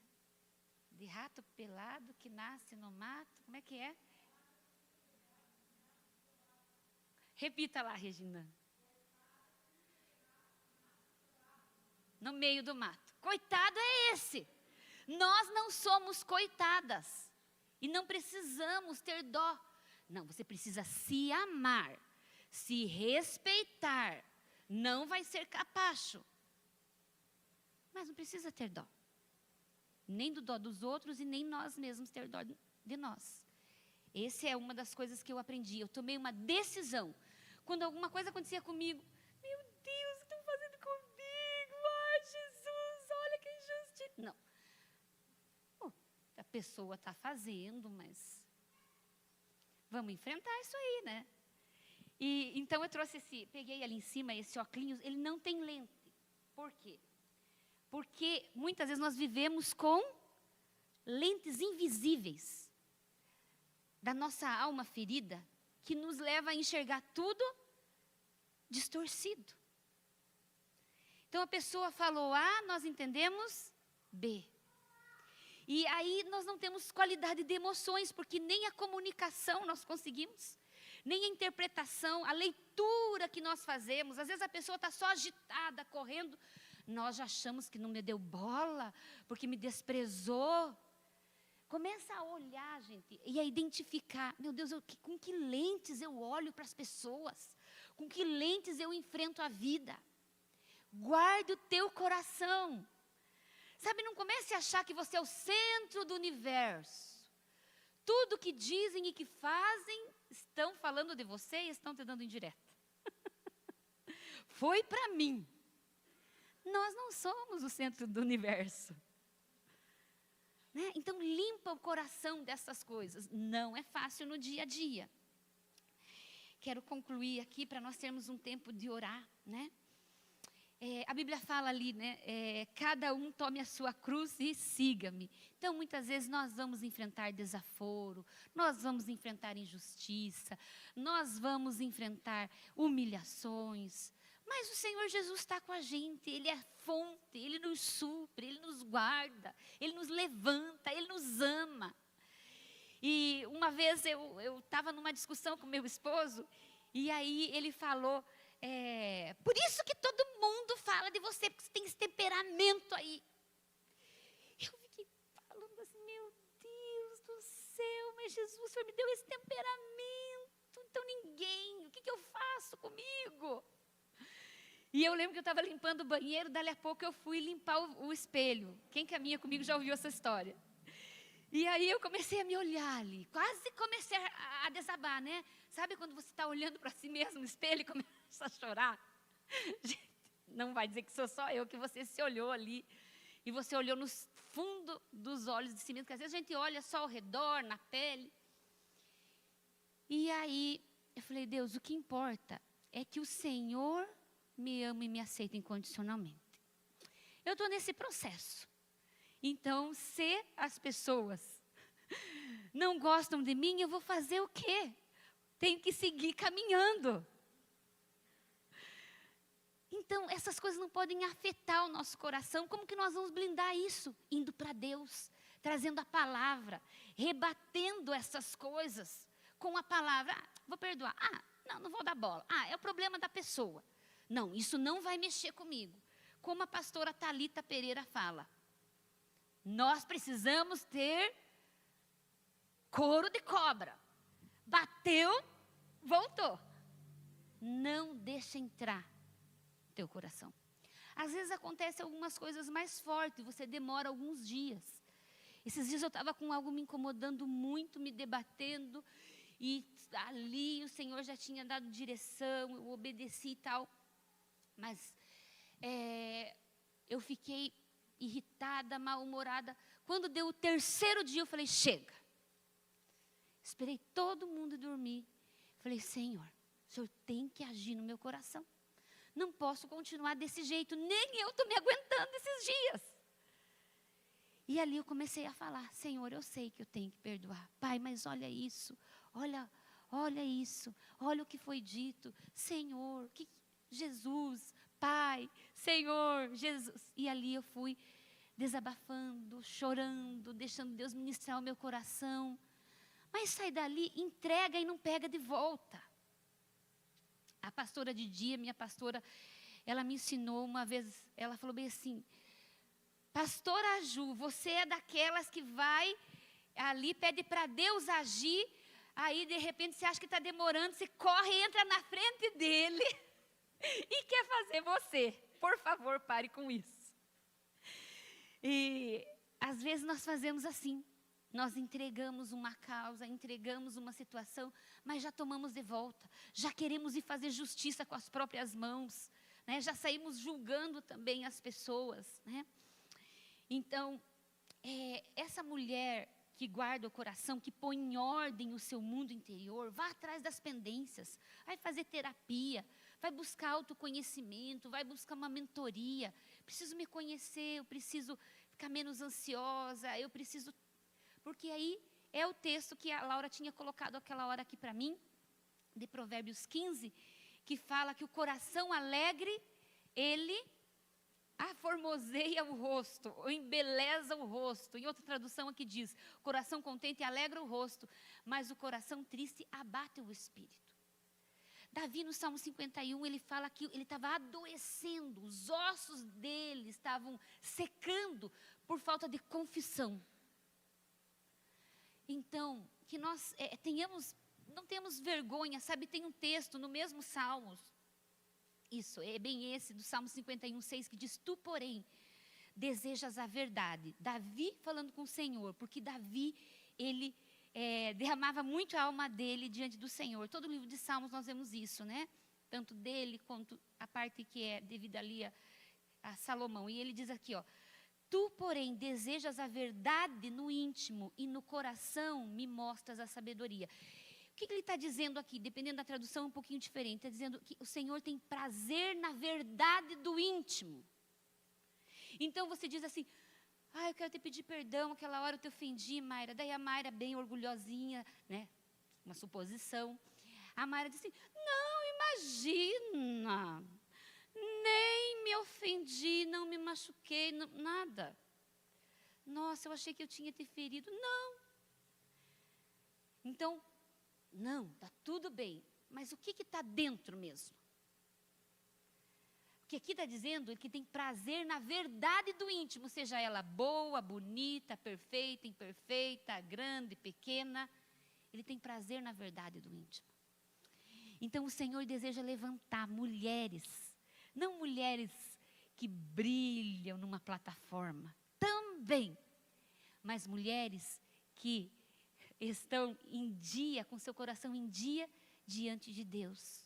De rato pelado que nasce no mato, como é que é? Repita lá, Regina. No meio do mato. Coitado é esse. Nós não somos coitadas. E não precisamos ter dó. Não, você precisa se amar, se respeitar. Não vai ser capacho. Mas não precisa ter dó. Nem do dó dos outros e nem nós mesmos ter dó de nós. Essa é uma das coisas que eu aprendi. Eu tomei uma decisão. Quando alguma coisa acontecia comigo, meu Deus, o que estão fazendo comigo? Ai, Jesus, olha que injustiça. Não. A pessoa está fazendo, mas vamos enfrentar isso aí, né? E então eu trouxe peguei ali em cima esse óculos, ele não tem lente. Por quê? Porque muitas vezes nós vivemos com lentes invisíveis da nossa alma ferida, que nos leva a enxergar tudo distorcido. Então a pessoa falou A, nós entendemos B. E aí nós não temos qualidade de emoções, porque nem a comunicação nós conseguimos, nem a interpretação, a leitura que nós fazemos. Às vezes a pessoa está só agitada, correndo, nós já achamos que não me deu bola, porque me desprezou. Começa a olhar, gente, e a identificar, meu Deus, com que lentes eu olho para as pessoas, com que lentes eu enfrento a vida. Guarde o teu coração. Sabe, não comece a achar que você é o centro do universo. Tudo que dizem e que fazem, estão falando de você e estão te dando indireta. Foi para mim. Nós não somos o centro do universo. Né? Então, limpa o coração dessas coisas. Não é fácil no dia a dia. Quero concluir aqui para nós termos um tempo de orar, né? A Bíblia fala ali, né? Cada um tome a sua cruz e siga-me. Então, muitas vezes nós vamos enfrentar desaforo, nós vamos enfrentar injustiça, nós vamos enfrentar humilhações. Mas o Senhor Jesus está com a gente, Ele é fonte, Ele nos supre, Ele nos guarda, Ele nos levanta, Ele nos ama. E uma vez eu estava numa discussão com meu esposo, e aí ele falou, por isso que todo mundo fala de você, porque você tem esse temperamento aí. Eu fiquei falando assim, meu Deus do céu, mas Jesus, o Senhor me deu esse temperamento, então ninguém, o que eu faço comigo? E eu lembro que eu estava limpando o banheiro, dali a pouco eu fui limpar o espelho. Quem caminha comigo já ouviu essa história. E aí eu comecei a me olhar ali, quase comecei a desabar, né? Sabe quando você está olhando para si mesmo no espelho e começa a chorar? Gente, não vai dizer que sou só eu, que você se olhou ali. E você olhou no fundo dos olhos de si mesmo, porque às vezes a gente olha só ao redor, na pele. E aí eu falei, Deus, o que importa é que o Senhor me ama e me aceita incondicionalmente. Eu estou nesse processo. Então, se as pessoas não gostam de mim, eu vou fazer o quê? Tenho que seguir caminhando. Então, essas coisas não podem afetar o nosso coração. Como que nós vamos blindar isso? Indo para Deus, trazendo a palavra, rebatendo essas coisas com a palavra. Vou perdoar. Não vou dar bola. É o problema da pessoa. Não, isso não vai mexer comigo. Como a pastora Thalita Pereira fala, nós precisamos ter couro de cobra. Bateu, voltou. Não deixa entrar no teu coração. Às vezes acontecem algumas coisas mais fortes, você demora alguns dias. Esses dias eu estava com algo me incomodando muito, me debatendo, e ali o Senhor já tinha dado direção, eu obedeci e tal. Mas eu fiquei irritada, mal-humorada. Quando deu o terceiro dia, eu falei, chega. Esperei todo mundo dormir. Falei, Senhor, o Senhor tem que agir no meu coração. Não posso continuar desse jeito, nem eu estou me aguentando esses dias. E ali eu comecei a falar, Senhor, eu sei que eu tenho que perdoar. Pai, mas olha isso, olha isso, olha o que foi dito. Senhor, Jesus, Pai, Senhor, Jesus. E ali eu fui desabafando, chorando, deixando Deus ministrar o meu coração. Mas sai dali, entrega e não pega de volta. A pastora de dia, minha pastora, ela me ensinou uma vez, ela falou bem assim, pastora Ju, você é daquelas que vai ali, pede para Deus agir, aí de repente você acha que está demorando, você corre, entra na frente dele e quer fazer você. Por favor, pare com isso. E às vezes nós fazemos assim, nós entregamos uma causa, entregamos uma situação, mas já tomamos de volta, já queremos ir fazer justiça com as próprias mãos, né? Já saímos julgando também as pessoas, né? Então, essa mulher que guarda o coração, que põe em ordem o seu mundo interior, vá atrás das pendências, vai fazer terapia, vai buscar autoconhecimento, vai buscar uma mentoria. Preciso me conhecer, eu preciso ficar menos ansiosa, eu preciso... Porque aí é o texto que a Laura tinha colocado aquela hora aqui para mim, de Provérbios 15, que fala que o coração alegre, ele aformoseia o rosto, ou embeleza o rosto. Em outra tradução aqui diz, coração contente alegra o rosto, mas o coração triste abate o espírito. Davi no Salmo 51, ele fala que ele estava adoecendo, os ossos dele estavam secando por falta de confissão. Então, que nós não tenhamos vergonha, sabe, tem um texto no mesmo Salmos, isso, é bem esse do Salmo 51, 6, que diz, tu porém, desejas a verdade. Davi falando com o Senhor, porque Davi, ele derramava muito a alma dele diante do Senhor. Todo o livro de Salmos nós vemos isso, né? Tanto dele, quanto a parte que é devida ali a Salomão. E ele diz aqui, ó, tu, porém, desejas a verdade no íntimo e no coração me mostras a sabedoria. O que ele está dizendo aqui? Dependendo da tradução, é um pouquinho diferente. Está dizendo que o Senhor tem prazer na verdade do íntimo. Então você diz assim, eu quero te pedir perdão, aquela hora eu te ofendi, Mayra. Daí a Mayra, bem orgulhosinha, né? Uma suposição. A Mayra diz assim, não, imagina, nem me ofendi, não me machuquei, nada. Nossa, eu achei que eu tinha te ferido. Não. Então, não, está tudo bem. Mas o que está dentro mesmo? Porque aqui está dizendo que tem prazer na verdade do íntimo, seja ela boa, bonita, perfeita, imperfeita, grande, pequena. Ele tem prazer na verdade do íntimo. Então o Senhor deseja levantar mulheres, não mulheres que brilham numa plataforma, também, mas mulheres que estão em dia, com seu coração em dia, diante de Deus.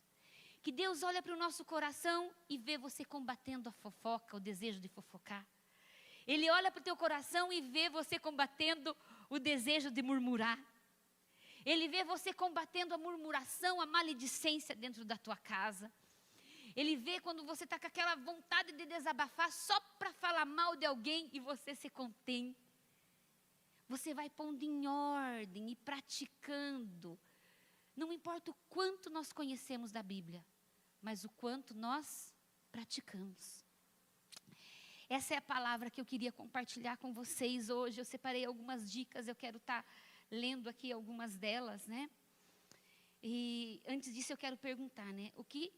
Que Deus olha para o nosso coração e vê você combatendo a fofoca, o desejo de fofocar. Ele olha para o teu coração e vê você combatendo o desejo de murmurar. Ele vê você combatendo a murmuração, a maledicência dentro da tua casa. Ele vê quando você está com aquela vontade de desabafar só para falar mal de alguém e você se contém. Você vai pondo em ordem e praticando. Não importa o quanto nós conhecemos da Bíblia, mas o quanto nós praticamos. Essa é a palavra que eu queria compartilhar com vocês hoje. Eu separei algumas dicas, eu quero estar lendo aqui algumas delas, né? E antes disso eu quero perguntar, né? O que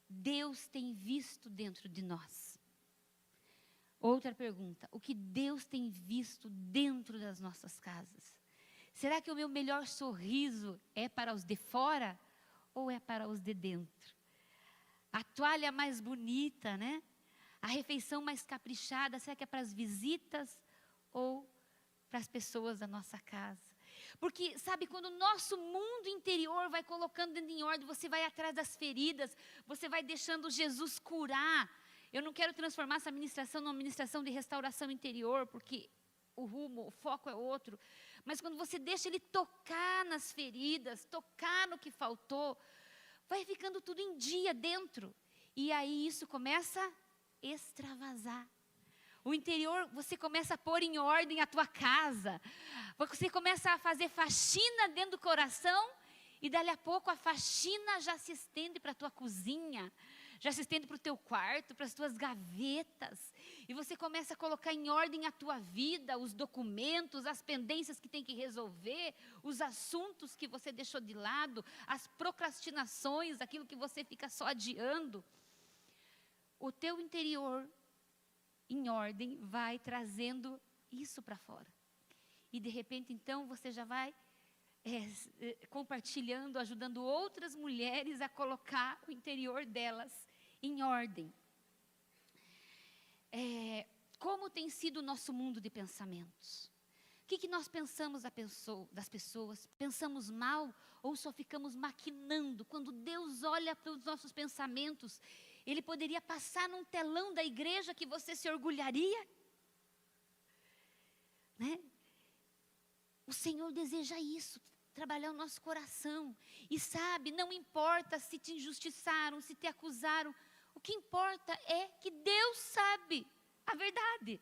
Deus tem visto dentro de nós? Outra pergunta, o que Deus tem visto dentro das nossas casas? Será que o meu melhor sorriso é para os de fora ou é para os de dentro? A toalha mais bonita, né? A refeição mais caprichada, será que é para as visitas ou para as pessoas da nossa casa? Porque, sabe, quando o nosso mundo interior vai colocando em ordem, você vai atrás das feridas, você vai deixando Jesus curar. Eu não quero transformar essa ministração numa ministração de restauração interior, porque o rumo, o foco é outro. Mas quando você deixa Ele tocar nas feridas, tocar no que faltou, vai ficando tudo em dia dentro. E aí isso começa a extravasar. O interior, você começa a pôr em ordem a tua casa. Você começa a fazer faxina dentro do coração. E dali a pouco a faxina já se estende para a tua cozinha. Já se estende para o teu quarto, para as tuas gavetas. E você começa a colocar em ordem a tua vida, os documentos, as pendências que tem que resolver, os assuntos que você deixou de lado, as procrastinações, aquilo que você fica só adiando. O teu interior, em ordem, vai trazendo isso para fora. E de repente, então, você já vai compartilhando, ajudando outras mulheres a colocar o interior delas em ordem. Como tem sido o nosso mundo de pensamentos? O que nós pensamos das pessoas? Pensamos mal ou só ficamos maquinando? Quando Deus olha para os nossos pensamentos, Ele poderia passar num telão da igreja que você se orgulharia? Né? O Senhor deseja isso, trabalhar o nosso coração. E sabe, não importa se te injustiçaram, se te acusaram. O que importa é que Deus sabe a verdade.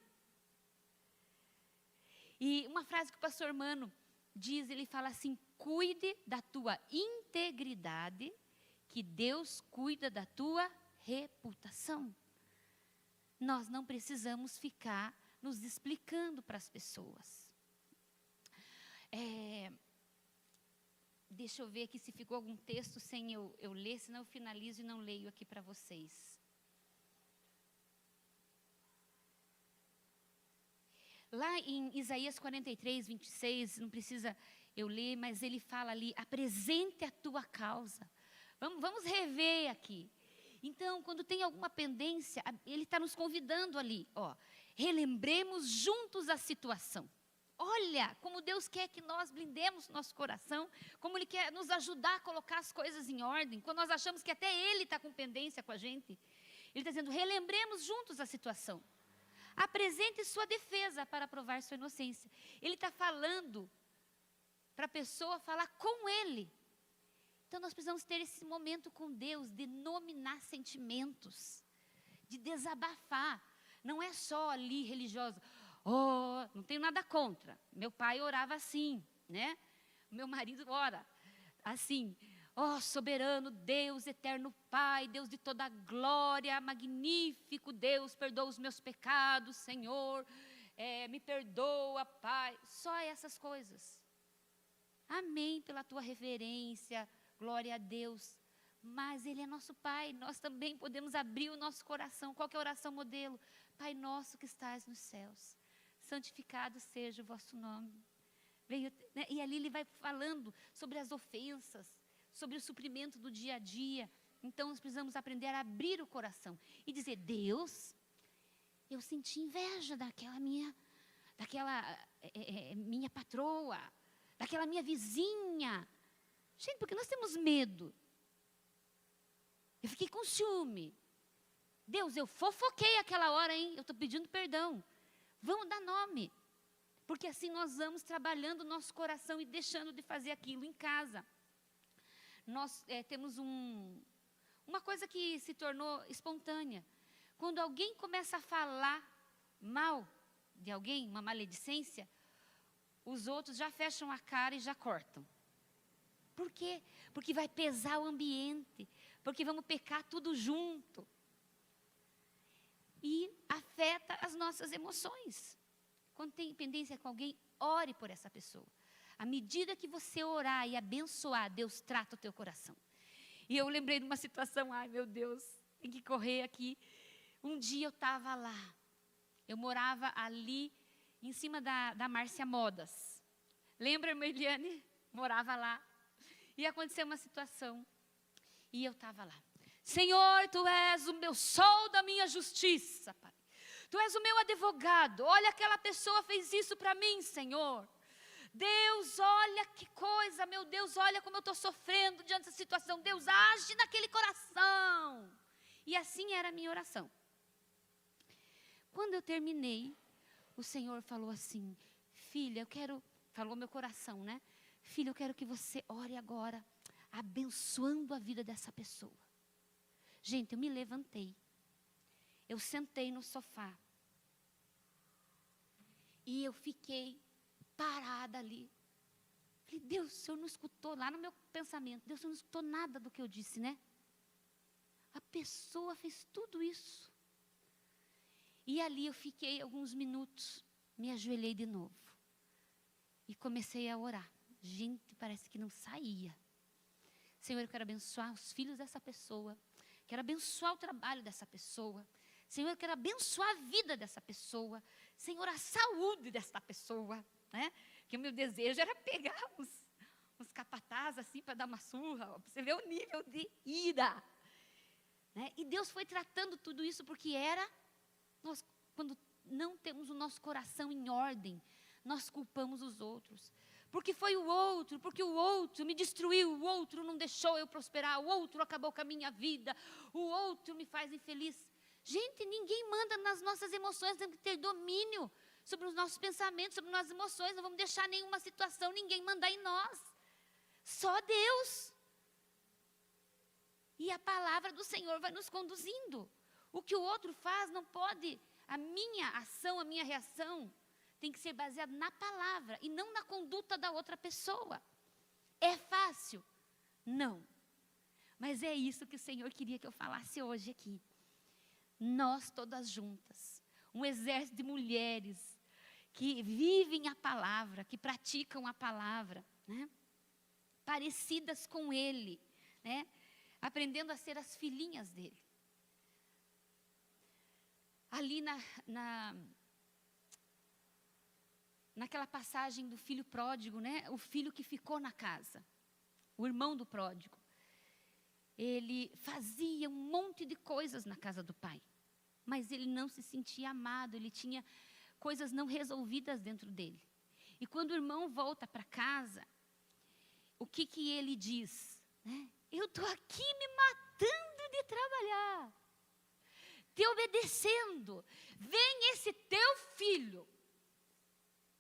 E uma frase que o pastor Mano diz, ele fala assim: cuide da tua integridade, que Deus cuida da tua reputação. nós não precisamos ficar nos explicando para as pessoas. Deixa eu ver aqui se ficou algum texto sem eu ler, senão eu finalizo e não leio aqui para vocês. Lá em Isaías 43, 26, não precisa eu ler, mas ele fala ali, apresente a tua causa. Vamos rever aqui. Então, quando tem alguma pendência, ele está nos convidando ali, relembremos juntos a situação. Olha como Deus quer que nós blindemos nosso coração, como Ele quer nos ajudar a colocar as coisas em ordem, quando nós achamos que até Ele está com pendência com a gente. Ele está dizendo, relembremos juntos a situação. Apresente sua defesa para provar sua inocência. Ele está falando para a pessoa falar com Ele. Então nós precisamos ter esse momento com Deus, de nominar sentimentos, de desabafar. Não é só ali religioso. Não tenho nada contra. Meu pai orava assim, né? Meu marido ora assim. Soberano Deus, eterno Pai, Deus de toda glória, magnífico Deus, perdoa os meus pecados, Senhor, me perdoa, Pai. Só essas coisas. Amém pela tua reverência, glória a Deus. Mas Ele é nosso Pai, nós também podemos abrir o nosso coração. Qual que é a oração modelo? Pai nosso que estás nos céus, santificado seja o vosso nome. E ali ele vai falando sobre as ofensas, sobre o suprimento do dia a dia. Então nós precisamos aprender a abrir o coração e dizer, Deus, eu senti inveja daquela minha patroa, daquela minha vizinha. Gente, porque nós temos medo. Eu fiquei com ciúme. Deus, eu fofoquei aquela hora, hein? Eu estou pedindo perdão. Vamos dar nome. Porque assim nós vamos trabalhando o nosso coração e deixando de fazer aquilo em casa. Nós temos uma coisa que se tornou espontânea. Quando alguém começa a falar mal de alguém, uma maledicência, os outros já fecham a cara e já cortam. Por quê? Porque vai pesar o ambiente, porque vamos pecar tudo junto. E afeta as nossas emoções. Quando tem pendência com alguém, ore por essa pessoa. À medida que você orar e abençoar, Deus trata o teu coração. E eu lembrei de uma situação, ai meu Deus, tem que correr aqui. Um dia eu estava lá, eu morava ali em cima da Márcia Modas. Lembra, irmã Eliane? Morava lá. E aconteceu uma situação, e eu estava lá. Senhor, Tu és o meu sol da minha justiça, Pai. Tu és o meu advogado. Olha, aquela pessoa fez isso para mim, Senhor. Deus, olha que coisa, meu Deus, olha como eu estou sofrendo diante dessa situação. Deus, age naquele coração. E assim era a minha oração. Quando eu terminei, o Senhor falou assim, filha, falou meu coração, né? Filha, eu quero que você ore agora, abençoando a vida dessa pessoa. Gente, eu me levantei. Eu sentei no sofá. E eu fiquei parada ali. Falei, Deus, o Senhor não escutou, lá no meu pensamento, Deus, o Senhor não escutou nada do que eu disse, né? A pessoa fez tudo isso. E ali eu fiquei alguns minutos, me ajoelhei de novo. E comecei a orar. Gente, parece que não saía. Senhor, eu quero abençoar os filhos dessa pessoa. Quero abençoar o trabalho dessa pessoa. Senhor, eu quero abençoar a vida dessa pessoa. Senhor, a saúde dessa pessoa. Né? Que o meu desejo era pegar uns capatazes assim para dar uma surra. Para você ver o nível de ira. Né? E Deus foi tratando tudo isso porque nós, quando não temos o nosso coração em ordem, nós culpamos os outros. Porque foi o outro, porque o outro me destruiu, o outro não deixou eu prosperar, o outro acabou com a minha vida, o outro me faz infeliz. Gente, ninguém manda nas nossas emoções, temos que ter domínio sobre os nossos pensamentos, sobre as nossas emoções, não vamos deixar nenhuma situação, ninguém mandar em nós. Só Deus. E a palavra do Senhor vai nos conduzindo. O que o outro faz não pode, a minha ação, a minha reação, tem que ser baseado na palavra e não na conduta da outra pessoa. É fácil? Não. Mas é isso que o Senhor queria que eu falasse hoje aqui. nós todas juntas, um exército de mulheres que vivem a palavra, que praticam a palavra, né? Parecidas com Ele, né? Aprendendo a ser as filhinhas dele. Ali naquela passagem do filho pródigo, né? O filho que ficou na casa, o irmão do pródigo, ele fazia um monte de coisas na casa do pai, mas ele não se sentia amado, ele tinha coisas não resolvidas dentro dele. E quando o irmão volta para casa, o que ele diz? Né? Eu estou aqui me matando de trabalhar, te obedecendo, vem esse teu filho.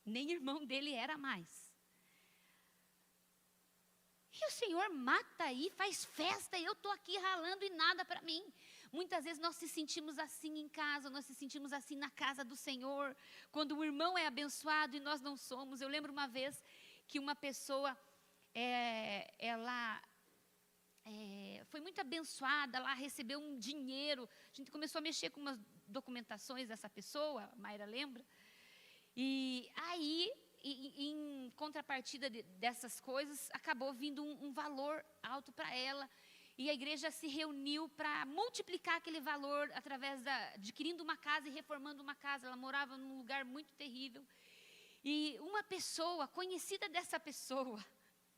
Nem irmão dele era mais. E o Senhor mata aí, faz festa, e eu estou aqui ralando e nada para mim. Muitas vezes nós se sentimos assim em casa, nós se sentimos assim na casa do Senhor, quando o irmão é abençoado e nós não somos. Eu lembro uma vez que uma pessoa, ela foi muito abençoada, ela recebeu um dinheiro, a gente começou a mexer com umas documentações dessa pessoa, a Mayra lembra? E aí, em contrapartida dessas coisas, acabou vindo um valor alto para ela. E a igreja se reuniu para multiplicar aquele valor através adquirindo uma casa e reformando uma casa. Ela morava num lugar muito terrível. E uma pessoa, conhecida dessa pessoa,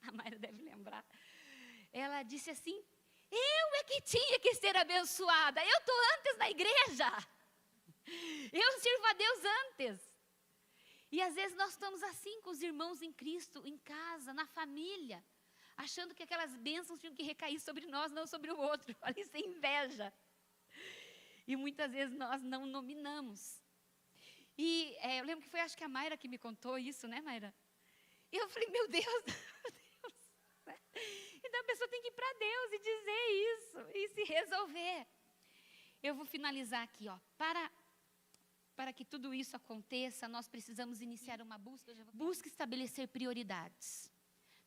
a Mayra deve lembrar, ela disse assim, eu é que tinha que ser abençoada, eu estou antes na igreja, eu sirvo a Deus antes. E às vezes nós estamos assim com os irmãos em Cristo, em casa, na família, achando que aquelas bênçãos tinham que recair sobre nós, não sobre o outro, ali sem inveja. E muitas vezes nós não nominamos. E eu lembro que foi, acho que a Mayra que me contou isso, né, Mayra? E eu falei, meu Deus, meu Deus. Então a pessoa tem que ir para Deus e dizer isso, e se resolver. Eu vou finalizar aqui, ó, para que tudo isso aconteça, nós precisamos iniciar uma busca. Busca estabelecer prioridades.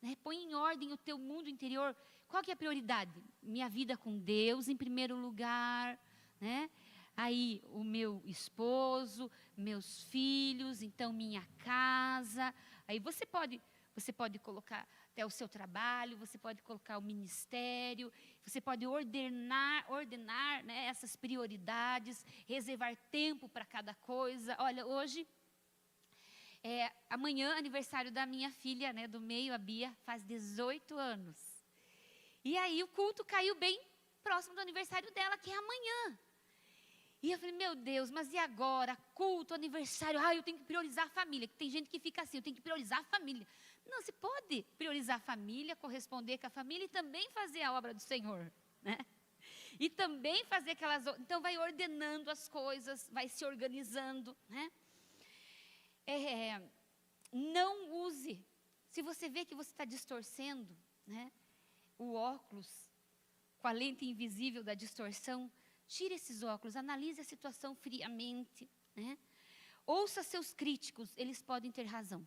Né? Põe em ordem o teu mundo interior. Qual que é a prioridade? Minha vida com Deus em primeiro lugar. Né? Aí o meu esposo, meus filhos, então minha casa. Aí você pode colocar até o seu trabalho, você pode colocar o ministério, você pode ordenar né, essas prioridades, reservar tempo para cada coisa. Olha, hoje, amanhã, aniversário da minha filha, né, do meio, a Bia, faz 18 anos. E aí o culto caiu bem próximo do aniversário dela, que é amanhã. E eu falei, meu Deus, mas e agora? Culto, aniversário, eu tenho que priorizar a família. Tem gente que fica assim, eu tenho que priorizar a família. Não, você pode priorizar a família, corresponder com a família e também fazer a obra do Senhor, né? E também fazer aquelas... Então, vai ordenando as coisas, vai se organizando, né? Não use... Se você vê que você está distorcendo, né, o óculos com a lente invisível da distorção, tire esses óculos, analise a situação friamente, né? Ouça seus críticos, eles podem ter razão.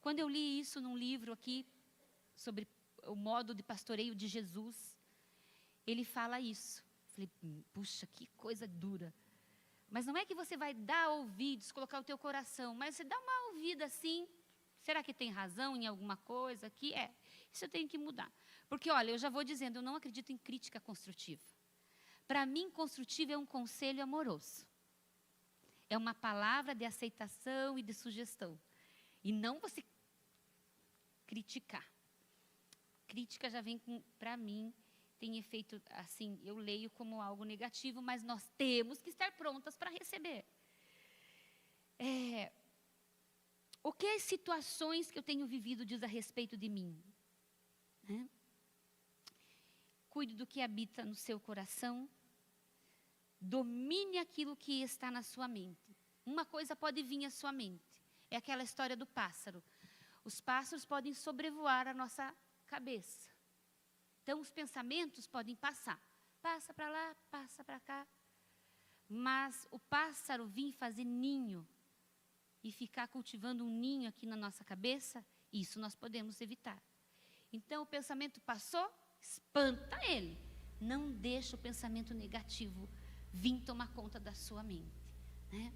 Quando eu li isso num livro aqui, sobre o modo de pastoreio de Jesus, ele fala isso. Falei, puxa, que coisa dura. Mas não é que você vai dar ouvidos, colocar o teu coração, mas você dá uma ouvida assim, será que tem razão em alguma coisa aqui? Isso eu tenho que mudar. Porque, olha, eu já vou dizendo, eu não acredito em crítica construtiva. Para mim, construtivo é um conselho amoroso. É uma palavra de aceitação e de sugestão. E não você criticar. Crítica já vem, para mim, tem efeito, assim, eu leio como algo negativo, mas nós temos que estar prontas para receber. O que as situações que eu tenho vivido diz a respeito de mim? Né? Cuide do que habita no seu coração. Domine aquilo que está na sua mente. Uma coisa pode vir à sua mente. É aquela história do pássaro. Os pássaros podem sobrevoar a nossa cabeça. Então, os pensamentos podem passar. Passa para lá, passa para cá. Mas o pássaro vir fazer ninho e ficar cultivando um ninho aqui na nossa cabeça, isso nós podemos evitar. Então, o pensamento passou, espanta ele. Não deixa o pensamento negativo vir tomar conta da sua mente, né?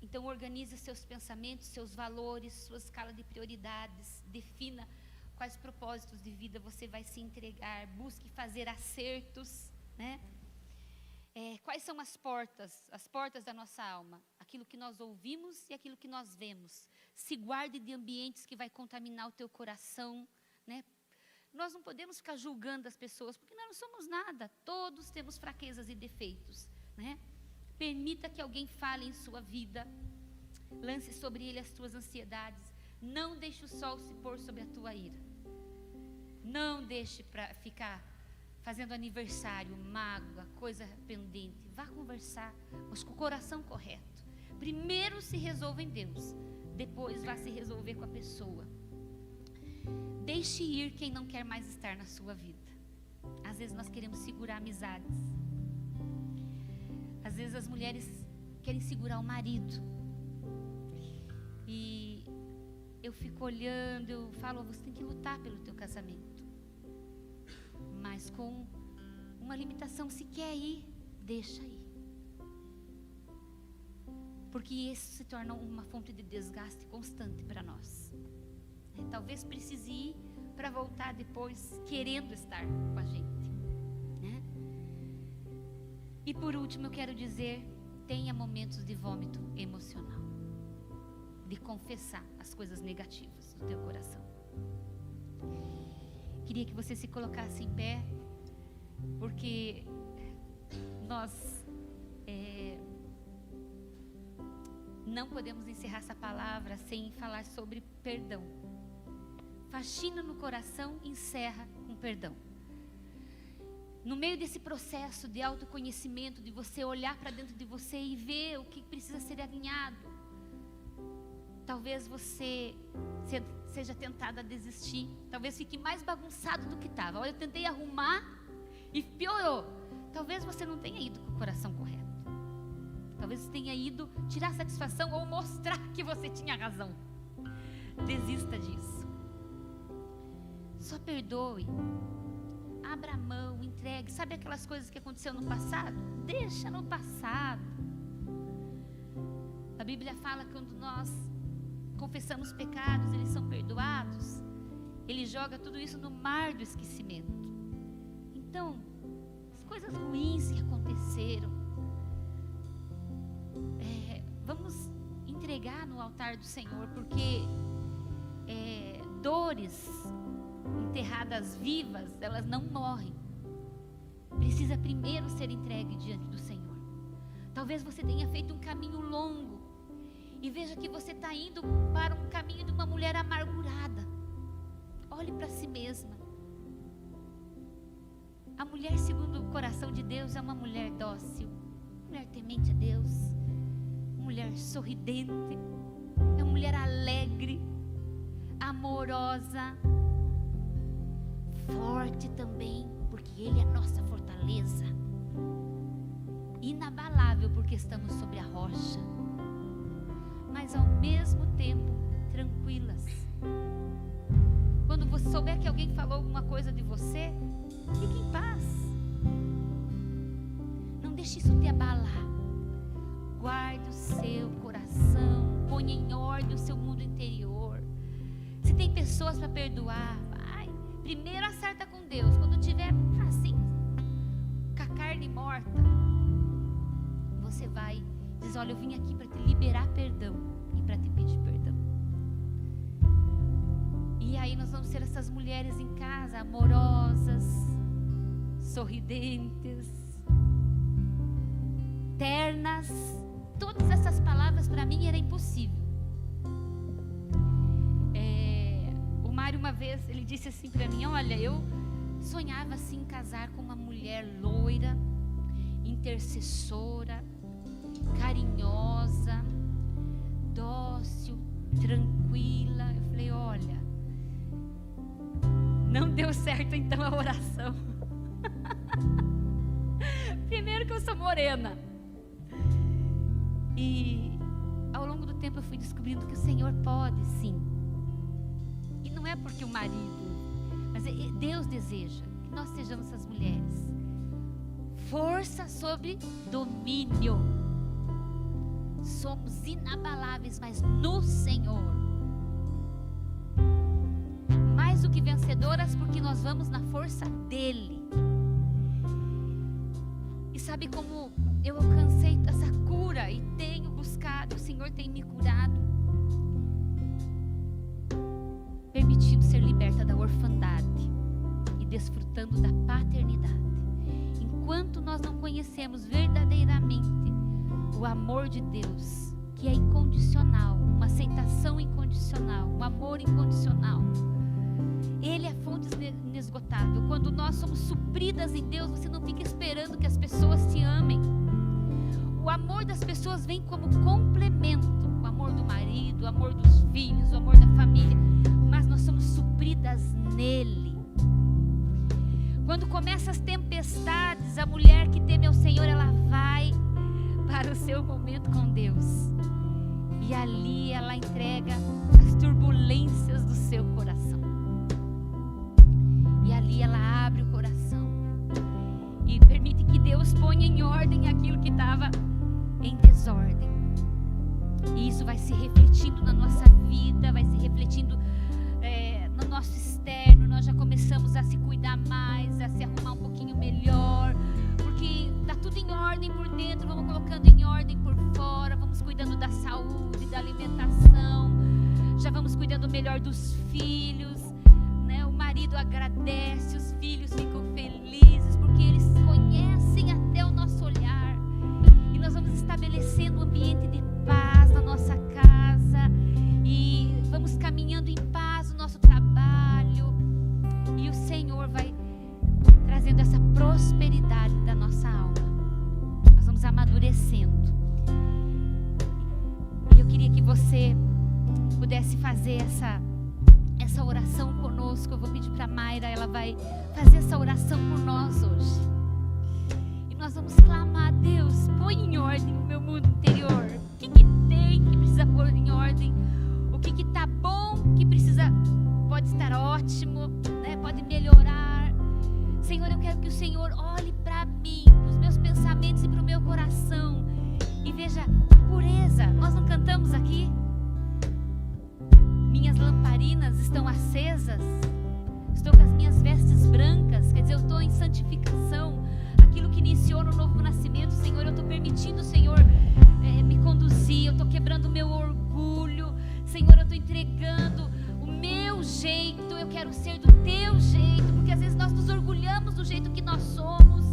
Então organize seus pensamentos, seus valores, sua escala de prioridades, defina quais propósitos de vida você vai se entregar, busque fazer acertos, né? Quais são as portas da nossa alma? Aquilo que nós ouvimos e aquilo que nós vemos. Se guarde de ambientes que vai contaminar o teu coração, né? Nós não podemos ficar julgando as pessoas, porque nós não somos nada. Todos temos fraquezas e defeitos, né? Permita que alguém fale em sua vida. Lance sobre ele as tuas ansiedades. Não deixe o sol se pôr sobre a tua ira. Não deixe para ficar fazendo aniversário, mágoa, coisa pendente. Vá conversar, mas com o coração correto. Primeiro se resolva em Deus, depois vá se resolver com a pessoa. Deixe ir quem não quer mais estar na sua vida. Às vezes nós queremos segurar amizades. Às vezes as mulheres querem segurar o marido. E eu fico olhando, eu falo, você tem que lutar pelo teu casamento. Mas com uma limitação, se quer ir, deixa ir. Porque isso se torna uma fonte de desgaste constante para nós. Talvez precise ir para voltar depois querendo estar com a gente, né? E por último eu quero dizer, tenha momentos de vômito emocional, de confessar as coisas negativas do teu coração. Queria que você se colocasse em pé, porque nós não podemos encerrar essa palavra sem falar sobre perdão. Faxina no coração encerra com perdão. No meio desse processo de autoconhecimento, de você olhar para dentro de você e ver o que precisa ser alinhado, talvez você seja tentado a desistir. Talvez fique mais bagunçado do que estava. Olha, eu tentei arrumar e piorou. Talvez você não tenha ido com o coração correto. Talvez você tenha ido tirar satisfação ou mostrar que você tinha razão. Desista disso. Só perdoe. Abra a mão, entregue. Sabe aquelas coisas que aconteceu no passado? Deixa no passado. A Bíblia fala que quando nós confessamos pecados, eles são perdoados. Ele joga tudo isso no mar do esquecimento. Então, as coisas ruins que aconteceram, vamos entregar no altar do Senhor, porque dores enterradas vivas, elas não morrem. Precisa primeiro ser entregue diante do Senhor. Talvez você tenha feito um caminho longo e veja que você está indo para um caminho de uma mulher amargurada. Olhe para si mesma. A mulher segundo o coração de Deus é uma mulher dócil, mulher temente a Deus, mulher sorridente, é uma mulher alegre, amorosa, forte também, porque Ele é a nossa fortaleza, inabalável porque estamos sobre a rocha, mas ao mesmo tempo tranquilas. Quando você souber que alguém falou alguma coisa de você, fique em paz. Não deixe isso te abalar. Guarde o seu coração, ponha em ordem o seu mundo interior. Se tem pessoas para perdoar, vai. Primeiro acerta com Deus. Quando tiver assim, com a carne morta, você vai dizer, olha, eu vim aqui para te liberar perdão e para te pedir perdão. E aí nós vamos ser essas mulheres em casa, amorosas, sorridentes, ternas. Todas essas palavras para mim era impossível. O Mário uma vez, ele disse assim para mim, olha, eu sonhava assim casar com uma mulher loira, intercessora, carinhosa, dócil, tranquila. Eu falei, olha, não deu certo então a oração. Primeiro que eu sou morena. E ao longo do tempo eu fui descobrindo que o Senhor pode sim. E não é porque o marido, mas Deus deseja que nós sejamos essas mulheres força sobre domínio. Somos inabaláveis, mas no Senhor. Mais do que vencedoras, porque nós vamos na força dEle. E sabe como eu alcancei essa cura e tenho buscado, o Senhor tem me curado, permitindo ser liberta da orfandade e desfrutando da paternidade. Enquanto nós não conhecemos verdadeiramente o amor de Deus, que é incondicional, uma aceitação incondicional, um amor incondicional, Ele é fonte inesgotável. Quando nós somos supridas em Deus, você não fica esperando que as pessoas te amem. O amor das pessoas vem como complemento, o amor do marido, o amor dos filhos, o amor da família, mas nós somos supridas nele. Quando começam as tempestades, a mulher que teme ao Senhor, ela vai para o seu momento com Deus. E ali ela entrega as turbulências do seu coração. E ali ela abre o coração e permite que Deus ponha em ordem aquilo que estava em desordem. E isso vai se refletindo na nossa vida, vai se refletindo no nosso externo. Nós já começamos a se cuidar mais, a se arrumar um pouquinho melhor, porque está tudo em ordem por dentro, vamos colocando em ordem por fora, vamos cuidando da saúde, da alimentação, já vamos cuidando melhor dos filhos, né? O marido agradece, os filhos ficam felizes, porque eles conhecem até o nosso olhar, e nós vamos estabelecendo um ambiente de paz na nossa casa, e vamos caminhando em paz no nosso trabalho, e o Senhor vai trazendo essa prosperidade da nossa alma. Nós vamos amadurecendo. E eu queria que você pudesse fazer essa oração conosco. Eu vou pedir para a Mayra, ela vai fazer essa oração por nós hoje. E nós vamos clamar: Deus, põe em ordem o meu mundo interior. O que tem que precisa pôr em ordem? O que está bom, que pode estar ótimo, né? Pode melhorar. Senhor, eu quero que o Senhor olhe para mim, para os meus pensamentos e para o meu coração, e veja a pureza. Nós não cantamos aqui? Minhas lamparinas estão acesas, estou com as minhas vestes brancas, quer dizer, eu estou em santificação. Aquilo que iniciou no novo nascimento, Senhor, eu estou permitindo, Senhor, me conduzir. Eu estou quebrando o meu orgulho, Senhor, eu estou entregando o meu jeito. Eu quero ser do teu jeito, porque às vezes nós nos orgulhamos do jeito que nós somos,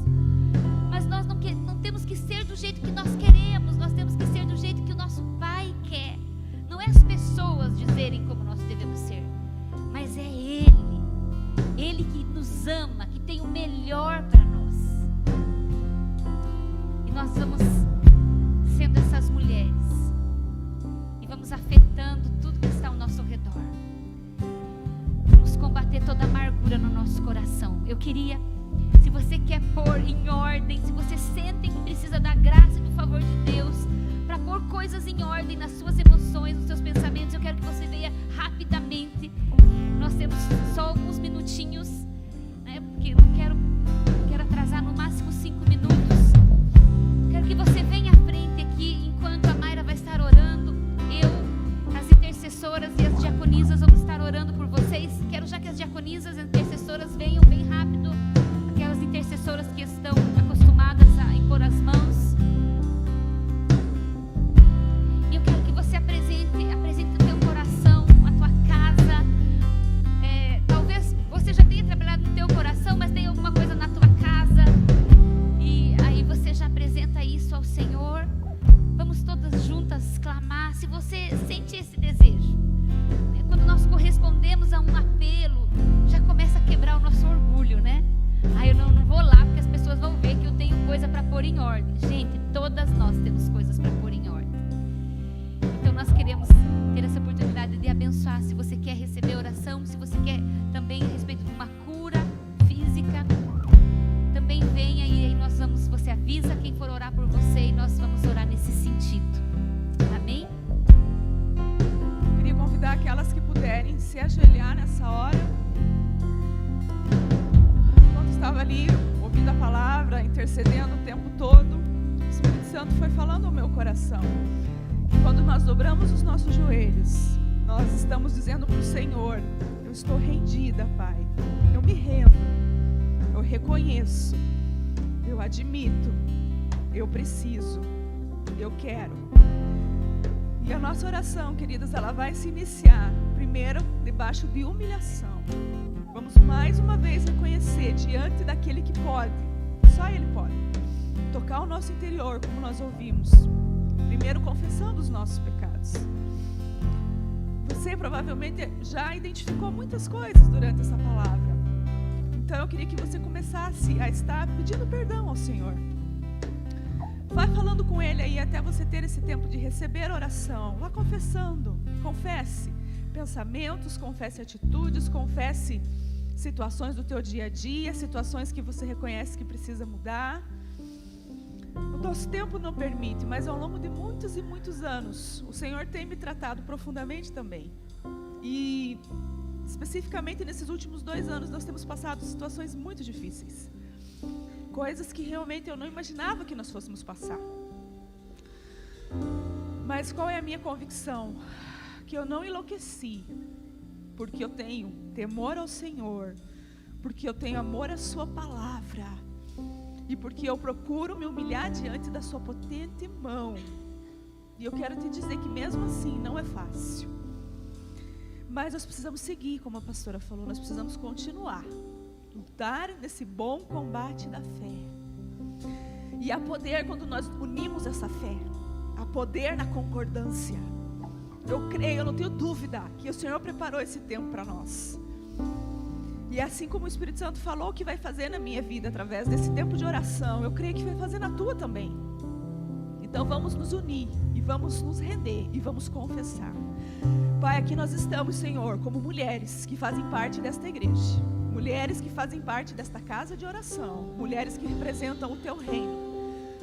mas nós não temos que ser do jeito que nós queremos, nós temos que ser do jeito que o nosso Pai quer. Não é as pessoas dizerem como nós devemos ser, mas é Ele que nos ama, que tem o melhor para nós. E nós vamos sendo essas mulheres e vamos afetando tudo que está ao nosso redor. Vamos combater toda amargura no nosso coração. Eu queria, se você quer pôr em ordem, se você sente que precisa da graça e do favor de Deus para pôr coisas em ordem nas suas emoções, nos seus pensamentos, eu quero que você venha rapidamente. Nós temos só alguns minutinhos, né? Porque eu quero atrasar no máximo 5 minutos. Quero que você venha à frente aqui enquanto a Mayra vai estar orando. Eu, as intercessoras e as diaconisas vamos estar orando por vocês. Quero já que as diaconisas e as intercessoras venham bem rápido. Aquelas intercessoras que estão acostumadas a impor as mãos. E eu quero que você apresente o teu coração, a tua casa. Talvez você já tenha trabalhado no teu coração, mas tem alguma coisa na tua casa. E aí você já apresenta isso ao Senhor. Vamos todas juntas clamar. Se você sente esse desejo, quando nós correspondemos a um apelo, já começa a quebrar o nosso orgulho, né? Eu não vou lá porque as pessoas vão ver que eu tenho coisa para pôr em ordem. Gente, todas nós temos coisas para pôr em ordem. Então nós queremos ter essa oportunidade de abençoar. Se você quer receber oração, se você quer também a respeito de uma cura física, também venha e aí você avisa quem for orar por você e nós vamos orar nesse sentido. Amém? Eu queria convidar aquelas que puderem se ajoelhar nessa hora. Enquanto estava ali ouvindo a palavra, intercedendo o tempo todo, o Espírito Santo foi falando ao meu coração. Quando nós dobramos os nossos joelhos, nós estamos dizendo para o Senhor: eu estou rendida, Pai, eu me rendo, eu reconheço, eu admito, eu preciso, eu quero. E a nossa oração, queridas, ela vai se iniciar primeiro debaixo de humilhação. Vamos mais uma vez reconhecer diante daquele que pode, só Ele pode, tocar o nosso interior, como nós ouvimos. Primeiro confessando os nossos pecados. Você provavelmente já identificou muitas coisas durante essa palavra. Então eu queria que você começasse a estar pedindo perdão ao Senhor. Vai falando com Ele aí até você ter esse tempo de receber oração. Vá confessando, confesse pensamentos, confesse atitudes, confesse situações do teu dia a dia, situações que você reconhece que precisa mudar. O nosso tempo não permite, mas ao longo de muitos e muitos anos, o Senhor tem me tratado profundamente também. E especificamente nesses últimos 2 anos, nós temos passado situações muito difíceis. Coisas que realmente eu não imaginava que nós fôssemos passar. Mas qual é a minha convicção? Que eu não enlouqueci, porque eu tenho temor ao Senhor, porque eu tenho amor à Sua palavra, e porque eu procuro me humilhar diante da Sua potente mão. E eu quero te dizer que mesmo assim não é fácil. Mas nós precisamos seguir, como a pastora falou, nós precisamos continuar. Lutar nesse bom combate da fé. E há poder quando nós unimos essa fé. Há poder na concordância. Eu creio, eu não tenho dúvida que o Senhor preparou esse tempo para nós. E assim como o Espírito Santo falou que vai fazer na minha vida através desse tempo de oração, eu creio que vai fazer na tua também. Então vamos nos unir e vamos nos render e vamos confessar. Pai, aqui nós estamos, Senhor, como mulheres que fazem parte desta igreja. Mulheres que fazem parte desta casa de oração. Mulheres que representam o Teu reino.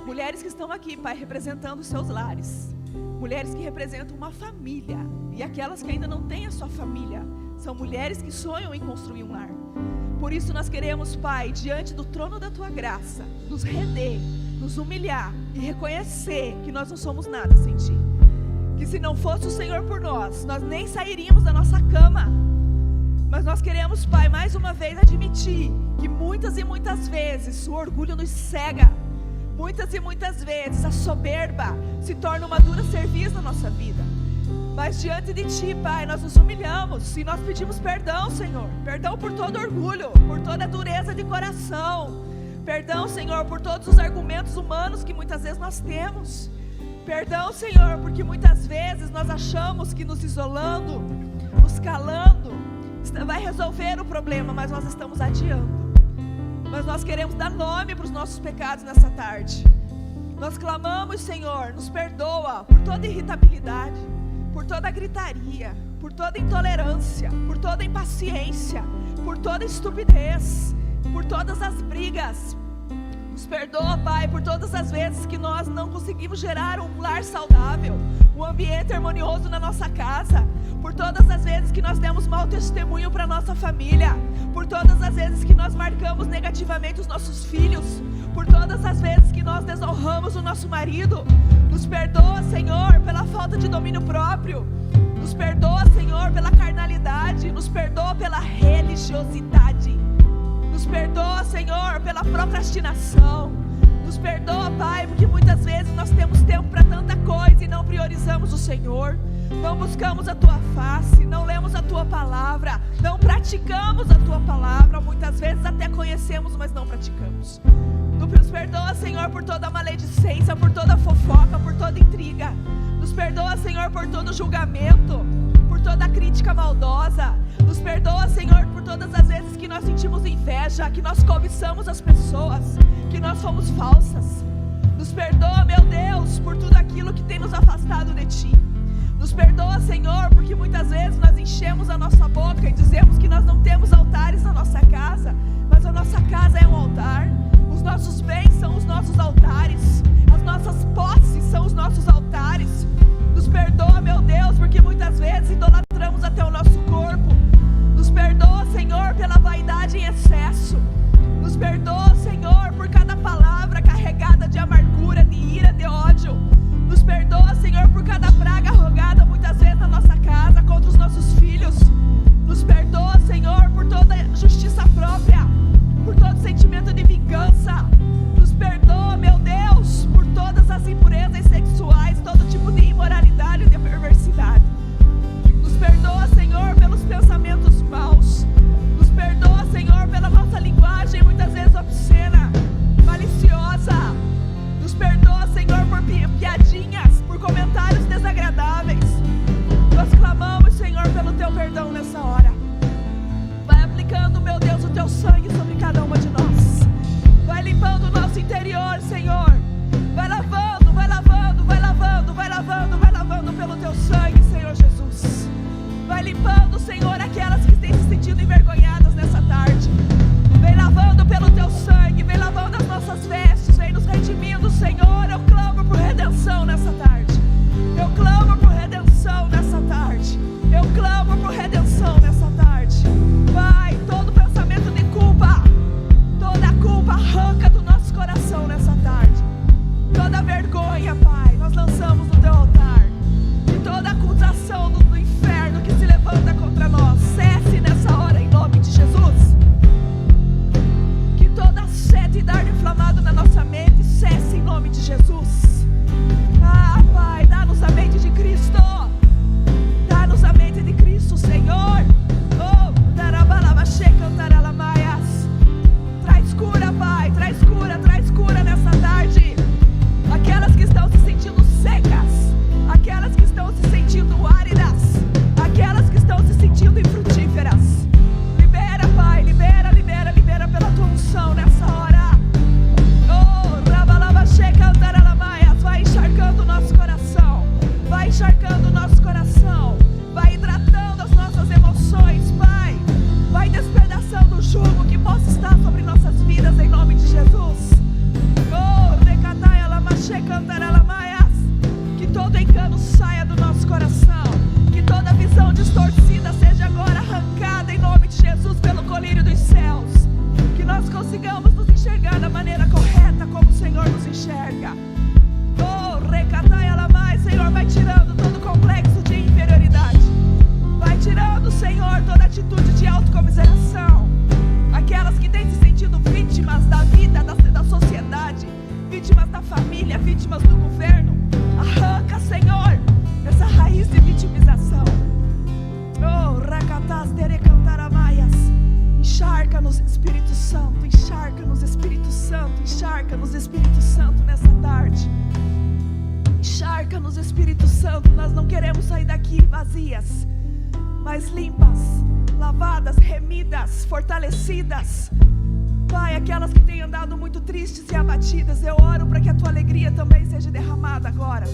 Mulheres que estão aqui, Pai, representando os seus lares. Mulheres que representam uma família. E aquelas que ainda não têm a sua família são mulheres que sonham em construir um lar. Por isso nós queremos, Pai, diante do trono da Tua graça, nos render, nos humilhar e reconhecer que nós não somos nada sem Ti. Que se não fosse o Senhor por nós, nós nem sairíamos da nossa cama. Mas nós queremos, Pai, mais uma vez admitir que muitas e muitas vezes o orgulho nos cega. Muitas e muitas vezes a soberba se torna uma dura cerviz na nossa vida. Mas diante de Ti, Pai, nós nos humilhamos e nós pedimos perdão, Senhor. Perdão por todo orgulho, por toda dureza de coração. Perdão, Senhor, por todos os argumentos humanos que muitas vezes nós temos. Perdão, Senhor, porque muitas vezes nós achamos que nos isolando, nos calando, vai resolver o problema, mas nós estamos adiando. Mas nós queremos dar nome para os nossos pecados nessa tarde. Nós clamamos, Senhor, nos perdoa por toda irritabilidade, por toda gritaria, por toda intolerância, por toda impaciência, por toda estupidez, por todas as brigas. Nos perdoa, Pai, por todas as vezes que nós não conseguimos gerar um lar saudável, um ambiente harmonioso na nossa casa, por todas as vezes que nós demos mau testemunho para nossa família, por todas as vezes que nós marcamos negativamente os nossos filhos, por todas as vezes que nós desonramos o nosso marido. Nos perdoa, Senhor, pela falta de domínio próprio. Nos perdoa, Senhor, pela carnalidade. Nos perdoa pela religiosidade. Nos perdoa, Senhor, pela procrastinação. Nos perdoa, Pai, porque muitas vezes nós temos tempo para tanta coisa e não priorizamos o Senhor. Não buscamos a Tua face, não lemos a Tua palavra, não praticamos a Tua palavra. Muitas vezes até conhecemos, mas não praticamos. Nos perdoa, Senhor, por toda maledicência, por toda fofoca, por toda intriga. Nos perdoa, Senhor, por todo julgamento, por toda crítica maldosa. Nos perdoa, Senhor, por todas as vezes que nós sentimos inveja, que nós cobiçamos as pessoas, que nós somos falsas. Nos perdoa, meu Deus, por tudo aquilo que tem nos afastado de Ti. Nos perdoa, Senhor, porque muitas vezes nós enchemos a nossa boca e dizemos que nós não temos altares na nossa casa, mas a nossa casa é um altar. Os nossos bens são os nossos altares. As nossas posses são os nossos altares. Nos perdoa, meu Deus, porque muitas vezes idolatramos até o nosso corpo. Nos perdoa, Senhor, pela vaidade em excesso. Nos perdoa, Senhor, por perdão nessa hora. Vai aplicando, meu Deus, o teu sangue sobre cada uma de nós. Vai limpando o nosso interior, Senhor. Vai lavando, vai lavando, vai lavando, vai lavando, vai lavando pelo teu sangue, Senhor Jesus. Vai limpando, Senhor, aquelas que têm se sentido envergonhadas nessa tarde. Vem lavando pelo teu sangue, vem lavando as nossas vestes, vem nos redimindo, Senhor. Eu clamo por redenção nessa tarde. Eu clamo por redenção nessa tarde. Eu clamo por redenção nessa tarde. Pai, todo pensamento de culpa, toda a culpa arranca do nosso coração nessa tarde. Toda vergonha, Pai, nós lançamos no teu altar. E toda acusação do inferno que se levanta contra nós, cesse nessa hora em nome de Jesus. Que toda sede e dardo inflamado na nossa mente cesse em nome de Jesus. Ah, Pai, dá-nos a mente de Cristo. Dá-nos a mente de Cristo, Senhor. Oh, traz cura, Pai, traz cura nessa tarde. Aquelas que estão se sentindo secas, aquelas que estão se sentindo áridas, aquelas que estão se sentindo infrutíferas. Libera, Pai, libera, libera, libera pela tua unção nessa hora. Oh, vai encharcando o nosso coração, vai encharcando o nosso coração, vai hidratando as nossas emoções, Pai. Vai despedaçando o jugo que possa estar sobre nossas vidas em nome de Jesus. Oh, recataya lamache cantaralamayas. Que todo engano saia do nosso coração, que toda visão distorcida seja agora arrancada em nome de Jesus pelo colírio dos céus. Que nós consigamos nos enxergar da maneira correta como o Senhor nos enxerga. Oh, recataya lamai, Senhor, vai tirando todo complexo de inferioridade. Vai tirando, Senhor, toda atitude de autocomiseração. Aquelas que têm se sentido vítimas da vida, da sociedade, vítimas da família, vítimas do governo. Arranca, Senhor, essa raiz de vitimização. Oh, racatas derecantaramaias. Encharca-nos, Espírito Santo, encharca-nos, Espírito Santo, encharca-nos, Espírito Santo, nessa tarde. Encharca-nos, Espírito Santo. Nós não queremos sair daqui vazias, mas limpas, lavadas, remidas, fortalecidas. Pai, aquelas que têm andado muito tristes e abatidas, eu oro para que a tua alegria também seja derramada agora,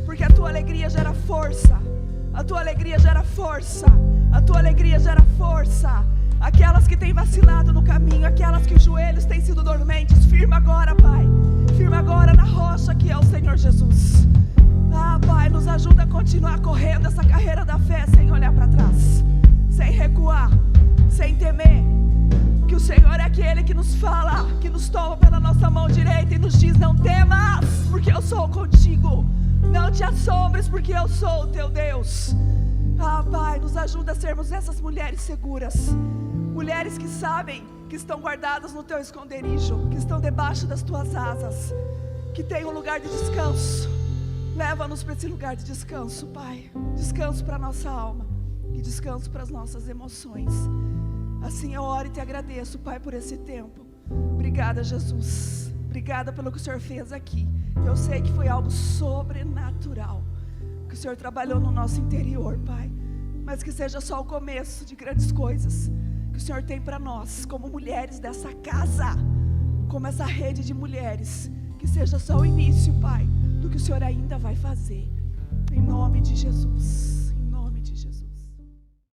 porque a tua alegria gera força, a tua alegria gera força, a tua alegria gera força. Aquelas que têm vacilado no caminho, aquelas que os joelhos têm sido dormentes, firma agora, Pai, firma agora na rocha que é o Senhor Jesus. Ah, Pai, nos ajuda a continuar correndo essa carreira da fé sem olhar para trás, sem recuar, sem temer. Que o Senhor é aquele que nos fala, que nos toma pela nossa mão direita e nos diz: não temas, porque eu sou contigo. Não te assombres, porque eu sou o teu Deus. Ah, Pai, nos ajuda a sermos essas mulheres seguras, mulheres que sabem que estão guardadas no teu esconderijo, que estão debaixo das tuas asas, que têm um lugar de descanso. Leva-nos para esse lugar de descanso, Pai. Descanso para a nossa alma e descanso para as nossas emoções. Assim eu oro e te agradeço, Pai, por esse tempo. Obrigada, Jesus. Obrigada pelo que o Senhor fez aqui. Eu sei que foi algo sobrenatural que o Senhor trabalhou no nosso interior, Pai. Mas que seja só o começo de grandes coisas que o Senhor tem para nós, como mulheres dessa casa, como essa rede de mulheres. Que seja só o início, Pai, do que o Senhor ainda vai fazer. Em nome de Jesus.